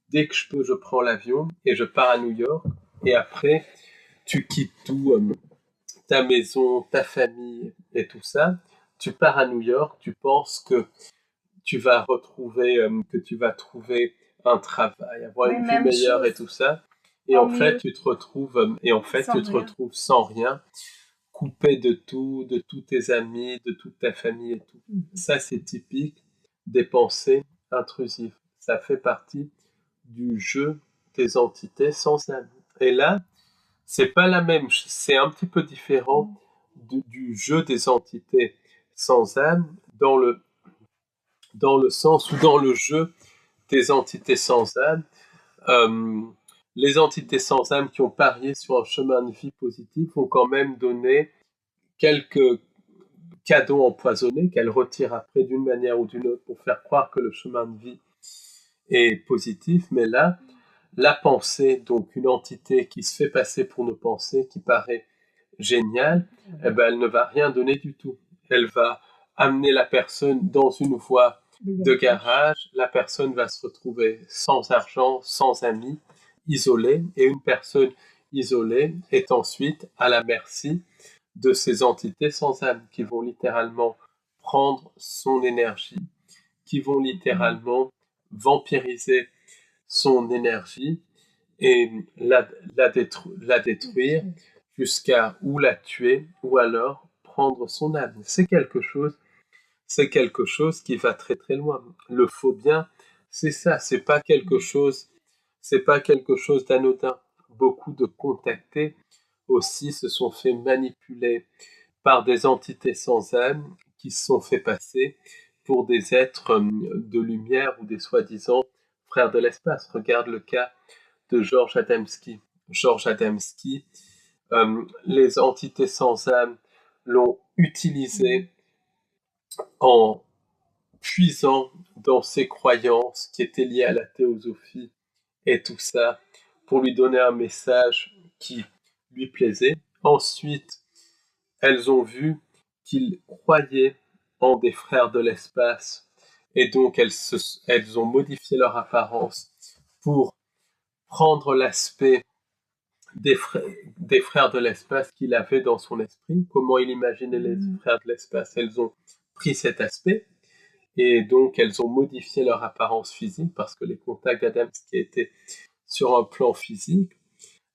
B: dès que je peux, je prends l'avion et je pars à New York. Et après, tu quittes tout, ta maison, ta famille et tout ça. Tu pars à New York, tu penses que tu vas trouver un travail, avoir une vie meilleure et tout ça. Et en fait, tu te retrouves sans rien, coupé de tout, de tous tes amis, de toute ta famille et tout. Ça, c'est typique des pensées intrusives. Ça fait partie du jeu des entités sans âme. Et là, c'est pas la même, c'est un petit peu différent du jeu des entités sans âme dans le sens où dans le jeu des entités sans âme, les entités sans âme qui ont parié sur un chemin de vie positif ont quand même donné quelques cadeaux empoisonnés qu'elles retirent après d'une manière ou d'une autre pour faire croire que le chemin de vie est positif. Mais là, la pensée, donc une entité qui se fait passer pour nos pensées, qui paraît géniale, eh ben, elle ne va rien donner du tout. Elle va amener la personne dans une voie de garage, la personne va se retrouver sans argent, sans amis, isolée, et une personne isolée est ensuite à la merci de ces entités sans âme qui vont littéralement prendre son énergie, qui vont littéralement vampiriser son énergie et la détruire jusqu'à ou la tuer ou alors prendre son âme. C'est quelque chose qui va très très loin. Le faux bien, c'est ça, c'est pas quelque chose d'anodin. Beaucoup de contactés aussi se sont fait manipuler par des entités sans âme qui se sont fait passer pour des êtres de lumière ou des soi-disant frères de l'espace. Regarde le cas de Georges Adamski. Georges Adamski, les entités sans âme l'ont utilisé en puisant dans ses croyances qui étaient liées à la théosophie et tout ça pour lui donner un message qui lui plaisait. Ensuite, elles ont vu qu'il croyait en des frères de l'espace et donc elles ont modifié leur apparence pour prendre l'aspect des frères de l'espace qu'il avait dans son esprit, comment il imaginait les frères de l'espace. Elles ont pris cet aspect et donc elles ont modifié leur apparence physique parce que les contacts d'Adamski étaient sur un plan physique.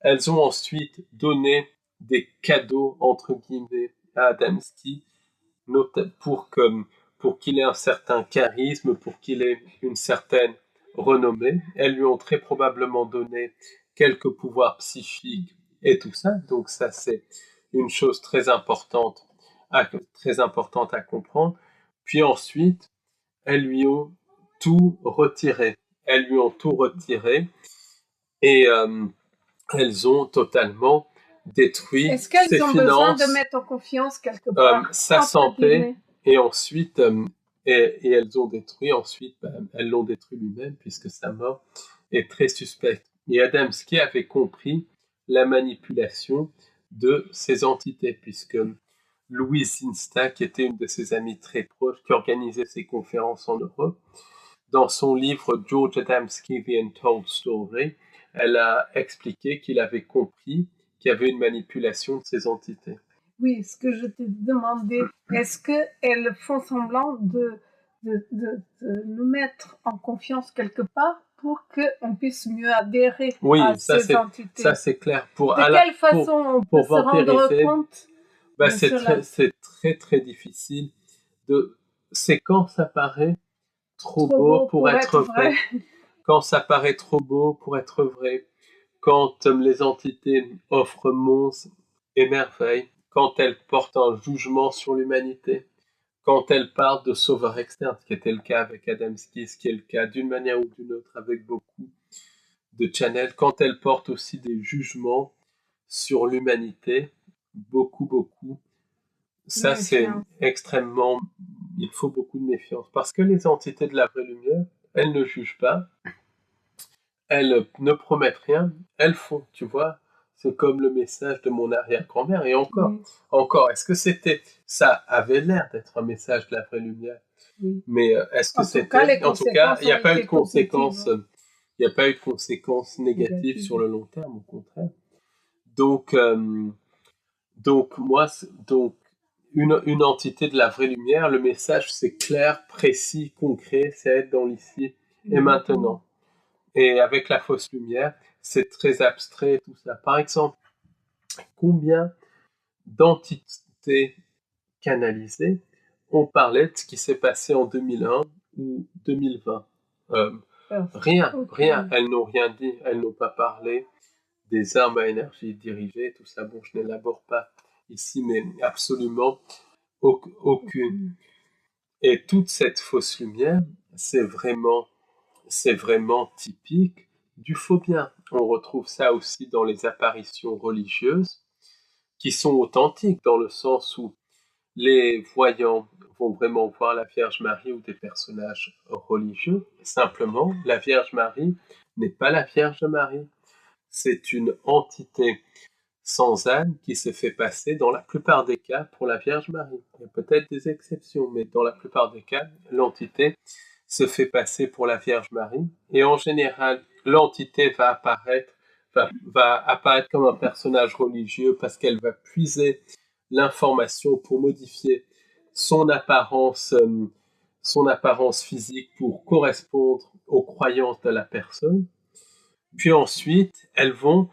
B: Elles ont ensuite donné des cadeaux entre guillemets à Adamski pour qu'il ait un certain charisme, pour qu'il ait une certaine renommée. Elles lui ont très probablement donné quelques pouvoirs psychiques et tout ça. Donc ça, c'est une chose très importante à comprendre. Puis ensuite, elles lui ont tout retiré. Elles lui ont tout retiré et elles ont totalement détruit
A: Est-ce qu'elles
B: ses
A: ont
B: finances,
A: besoin de mettre en confiance quelque part
B: sa santé, et ensuite, et elles ont détruit ensuite, elles l'ont détruit lui-même puisque sa mort est très suspecte. Et Adamski avait compris la manipulation de ces entités puisque Louise Insta, qui était une de ses amies très proches, qui organisait ses conférences en Europe, dans son livre George Adamski, The Untold Story, elle a expliqué qu'il avait compris qu'il y avait une manipulation de ces entités.
A: Oui, ce que je te demandais, est-ce qu'elles font semblant de nous mettre en confiance quelque part pour qu'on puisse mieux adhérer à ces entités?
B: Ça c'est clair.
A: De quelle façon on peut se rendre compte
B: c'est très très difficile. C'est quand ça paraît trop beau pour être vrai. Quand ça paraît trop beau pour être vrai. Quand les entités offrent monts et merveilles. Quand elles portent un jugement sur l'humanité. Quand elles parlent de sauveur externe, ce qui était le cas avec Adamski, ce qui est le cas d'une manière ou d'une autre avec beaucoup de channels. Quand elles portent aussi des jugements sur l'humanité, beaucoup. Ça, c'est extrêmement... Il faut beaucoup de méfiance. Parce que les entités de la vraie lumière, elles ne jugent pas, elles ne promettent rien, elles font, tu vois. C'est comme le message de mon arrière-grand-mère. Et encore, est-ce que c'était... Ça avait l'air d'être un message de la vraie lumière. Mais est-ce que c'était... En tout cas, il n'y a pas eu de conséquences... Il n'y a pas eu de conséquences négatives sur le long terme, au contraire. Donc une entité de la vraie lumière, le message c'est clair, précis, concret, c'est être dans l'ici et maintenant. Et avec la fausse lumière, c'est très abstrait, tout ça. Par exemple, combien d'entités canalisées on parlait de ce qui s'est passé en 2001 ou 2020 Rien. Elles n'ont rien dit, elles n'ont pas parlé des armes à énergie dirigée, tout ça. Bon, je n'élabore pas ici, mais absolument aucune. Et toute cette fausse lumière, c'est vraiment typique du faux bien. On retrouve ça aussi dans les apparitions religieuses, qui sont authentiques dans le sens où les voyants vont vraiment voir la Vierge Marie ou des personnages religieux. Simplement, la Vierge Marie n'est pas la Vierge Marie. C'est une entité sans âme qui se fait passer, dans la plupart des cas, pour la Vierge Marie. Il y a peut-être des exceptions, mais dans la plupart des cas, l'entité se fait passer pour la Vierge Marie. Et en général, l'entité va apparaître comme un personnage religieux parce qu'elle va puiser l'information pour modifier son apparence physique pour correspondre aux croyances de la personne. Puis ensuite, elles vont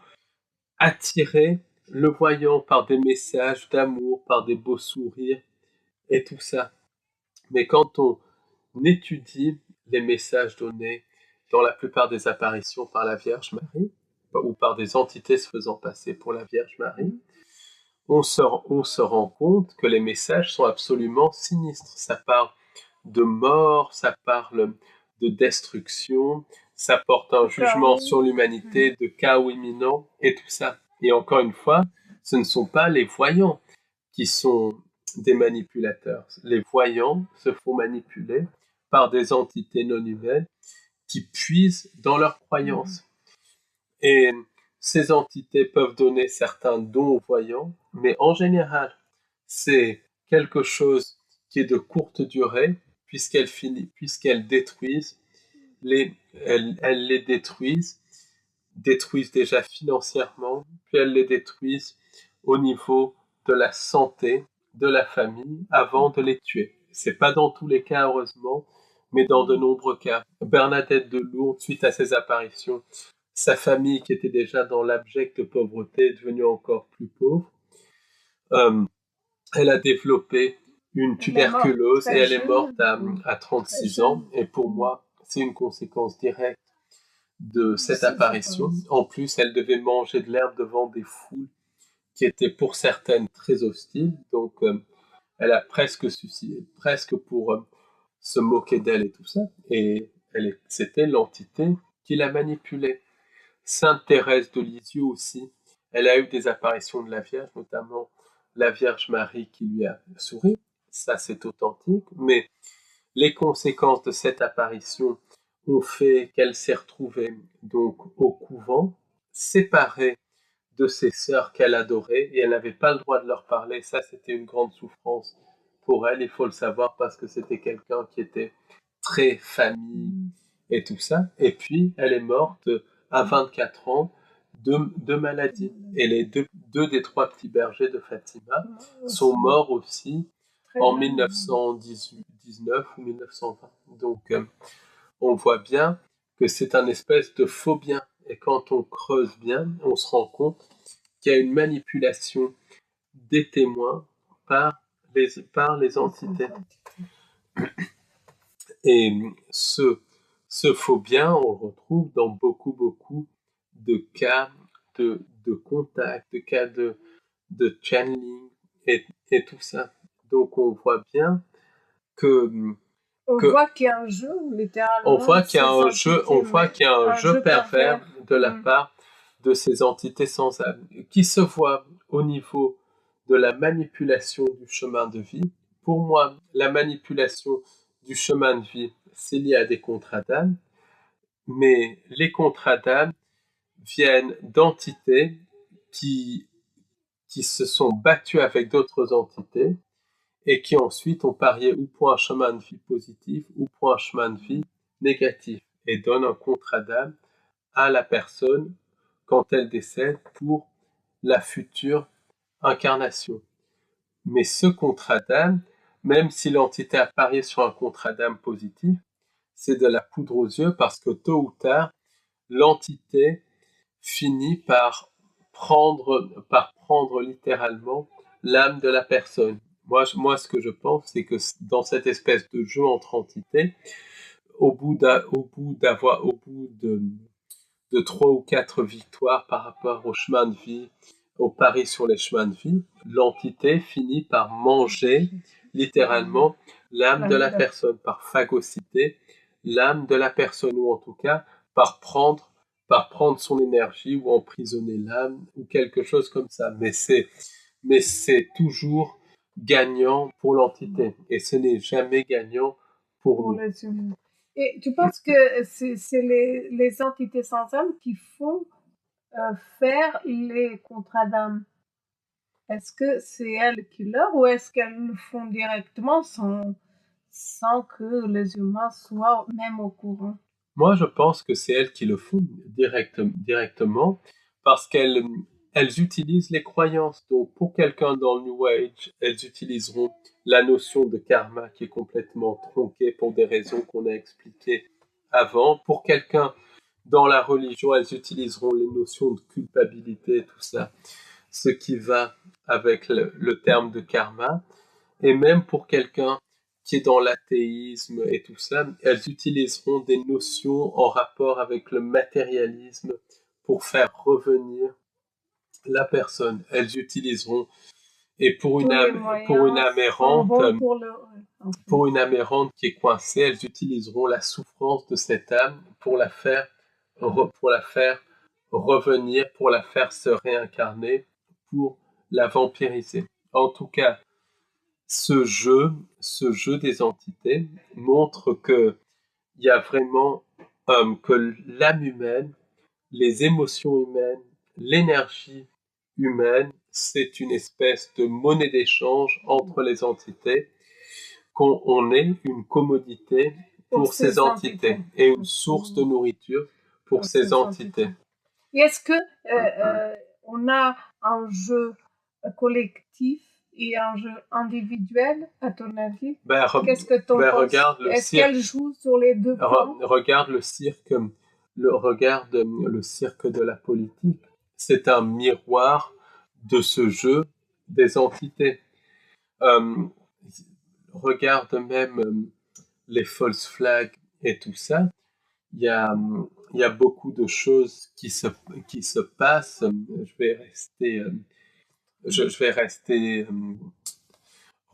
B: attirer le voyant par des messages d'amour, par des beaux sourires et tout ça. Mais quand on étudie les messages donnés dans la plupart des apparitions par la Vierge Marie, ou par des entités se faisant passer pour la Vierge Marie, on se rend compte que les messages sont absolument sinistres. Ça parle de mort, ça parle de destruction, ça porte un jugement sur l'humanité, de chaos imminent et tout ça. Et encore une fois, ce ne sont pas les voyants qui sont des manipulateurs. Les voyants se font manipuler par des entités non humaines qui puisent dans leurs croyances. Et ces entités peuvent donner certains dons aux voyants, mais en général, c'est quelque chose qui est de courte durée, puisqu'elles détruisent, elles les détruisent déjà financièrement, puis elles les détruisent au niveau de la santé de la famille avant de les tuer. C'est pas dans tous les cas, heureusement, mais dans de nombreux cas. Bernadette de Lourdes, suite à ses apparitions, sa famille, qui était déjà dans l'abjecte pauvreté, est devenue encore plus pauvre. Elle a développé une tuberculose et elle est morte à 36 ans. Et pour moi, c'est une conséquence directe de cette apparition. En plus, elle devait manger de l'herbe devant des foules qui étaient pour certaines très hostiles. Donc, elle a presque suicidé, presque pour se moquer d'elle et tout ça. Et c'était l'entité qui la manipulait. Sainte Thérèse de Lisieux aussi, elle a eu des apparitions de la Vierge, notamment la Vierge Marie qui lui a souri. Ça, c'est authentique. Mais les conséquences de cette apparition ont fait qu'elle s'est retrouvée donc au couvent, séparée de ses sœurs qu'elle adorait, et elle n'avait pas le droit de leur parler. Ça, c'était une grande souffrance pour elle, il faut le savoir, parce que c'était quelqu'un qui était très famille et tout ça. Et puis, elle est morte à 24 ans de maladie. Et les deux des trois petits bergers de Fatima sont morts aussi en 1919 ou 1920. Donc, on voit bien que c'est un espèce de faux bien. Et quand on creuse bien, on se rend compte qu'il y a une manipulation des témoins par les entités. Et ce faux bien, on le retrouve dans beaucoup de cas de contact, de cas de channeling et tout ça. Donc on voit bien que
A: on voit qu'il y a un jeu, littéralement.
B: On voit qu'il y a un jeu pervers de la part de ces entités sans âme, qui se voit au niveau de la manipulation du chemin de vie. Pour moi, la manipulation du chemin de vie, c'est lié à des contrats d'âme, mais les contrats d'âme viennent d'entités qui se sont battues avec d'autres entités et qui ensuite ont parié ou pour un chemin de vie positif ou pour un chemin de vie négatif et donnent un contrat d'âme à la personne quand elle décède pour la future incarnation. Mais ce contrat d'âme, même si l'entité a parié sur un contrat d'âme positif, c'est de la poudre aux yeux parce que tôt ou tard, l'entité finit par prendre littéralement l'âme de la personne. Moi, ce que je pense, c'est que dans cette espèce de jeu entre entités, au bout de 3 ou 4 victoires par rapport au chemin de vie, au pari sur les chemins de vie, l'entité finit par manger littéralement l'âme de la personne, par phagocyter l'âme de la personne, ou en tout cas par prendre son énergie ou emprisonner l'âme ou quelque chose comme ça. Mais c'est toujours gagnant pour l'entité et ce n'est jamais gagnant pour nous.
A: Et tu penses que c'est les entités sans âme qui font faire les contrats d'âme? Est-ce que c'est elles qui leur ou est-ce qu'elles le font directement sans que les humains soient même au courant?
B: Moi, je pense que c'est elles qui le font directement parce qu'elles utilisent les croyances. Donc, pour quelqu'un dans le New Age, elles utiliseront la notion de karma qui est complètement tronquée pour des raisons qu'on a expliquées avant. Pour quelqu'un dans la religion, elles utiliseront les notions de culpabilité, tout ça, ce qui va avec le terme de karma. Et même pour quelqu'un qui est dans l'athéisme et tout ça, elles utiliseront des notions en rapport avec le matérialisme pour faire revenir la personne. Elles utiliseront, et pour une âme errante, pour une âme errante qui est coincée, elles utiliseront la souffrance de cette âme pour la faire revenir, pour la faire se réincarner, pour la vampiriser. En tout cas, ce jeu des entités montre que il y a vraiment que l'âme humaine, les émotions humaines, l'énergie humaine, c'est une espèce de monnaie d'échange entre les entités, qu'on est une commodité pour ces entités et une source de nourriture pour ces entités.
A: Et est-ce que on a un jeu collectif et un jeu individuel, à ton avis? Qu'est-ce que tu en penses? Est-ce qu'elle joue sur les deux plans?
B: Regarde le cirque, le cirque de la politique. C'est un miroir de ce jeu des entités. Regarde même les false flags et tout ça. Il y a beaucoup de choses qui se passent. Je vais rester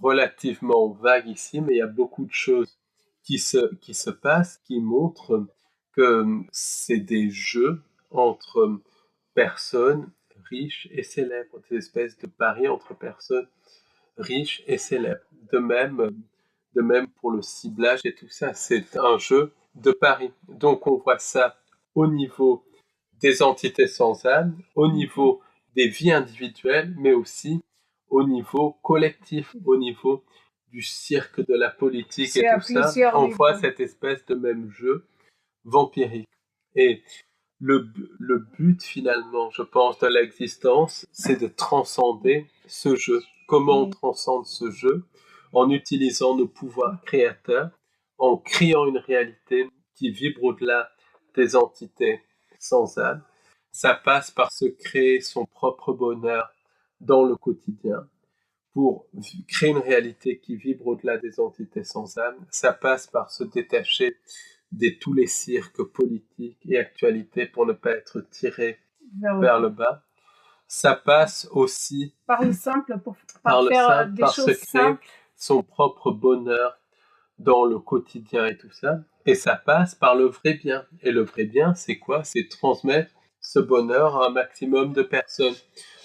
B: relativement vague ici, mais il y a beaucoup de choses qui se passent, qui montrent que c'est des jeux entre personnes riches et célèbres, des espèces de paris entre personnes riches et célèbres. De même pour le ciblage et tout ça, c'est un jeu de paris. Donc on voit ça au niveau des entités sans âme, au niveau des vies individuelles, mais aussi au niveau collectif, au niveau du cirque de la politique et tout ça. On voit cette espèce de même jeu vampirique. Et le but finalement, je pense, de l'existence, c'est de transcender ce jeu. Comment on transcende ce jeu? En utilisant nos pouvoirs créateurs, en créant une réalité qui vibre au-delà des entités sans âme. Ça passe par se créer son propre bonheur dans le quotidien. Pour créer une réalité qui vibre au-delà des entités sans âme, ça passe par se détacher de tous les cirques politiques et actualités pour ne pas être tiré vers le bas. Ça passe aussi
A: par le simple, par se créer
B: son propre bonheur dans le quotidien et tout ça. Et ça passe par le vrai bien. Et le vrai bien, c'est quoi? C'est transmettre ce bonheur à un maximum de personnes,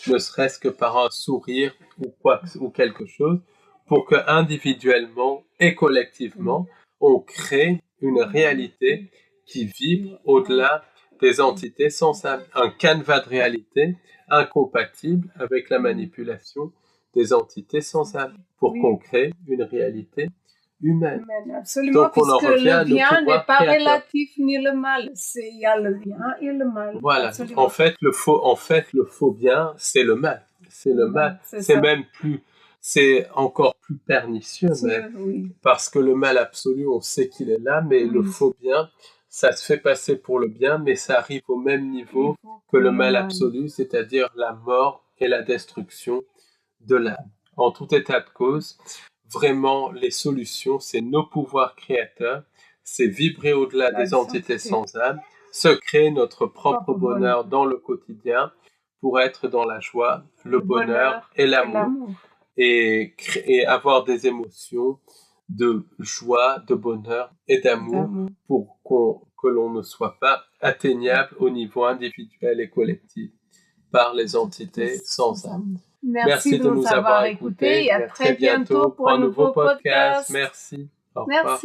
B: ne serait-ce que par un sourire ou quelque chose, pour que individuellement et collectivement, on crée une réalité qui vibre au-delà des entités sans âme. Un canevas de réalité incompatible avec la manipulation des entités sans âme, pour qu'on crée une réalité humaine.
A: Absolument, puisque le bien n'est pas relatif ni le mal. Il y a le bien et le mal.
B: Voilà. En fait, le faux bien, c'est le mal. C'est le mal. C'est même c'est encore plus pernicieux, parce que le mal absolu, on sait qu'il est là, mais le faux bien, ça se fait passer pour le bien, mais ça arrive au même niveau que le mal absolu, c'est-à-dire la mort et la destruction de l'âme. En tout état de cause, vraiment, les solutions, c'est nos pouvoirs créateurs, c'est vibrer au-delà des entités sans âme, se créer notre propre bonheur dans le quotidien pour être dans la joie, le bonheur et l'amour. Et avoir des émotions de joie, de bonheur et d'amour pour que l'on ne soit pas atteignable au niveau individuel et collectif par les entités sans âme. Merci de nous avoir écoutés et à très bientôt pour un nouveau podcast. Merci. Au revoir.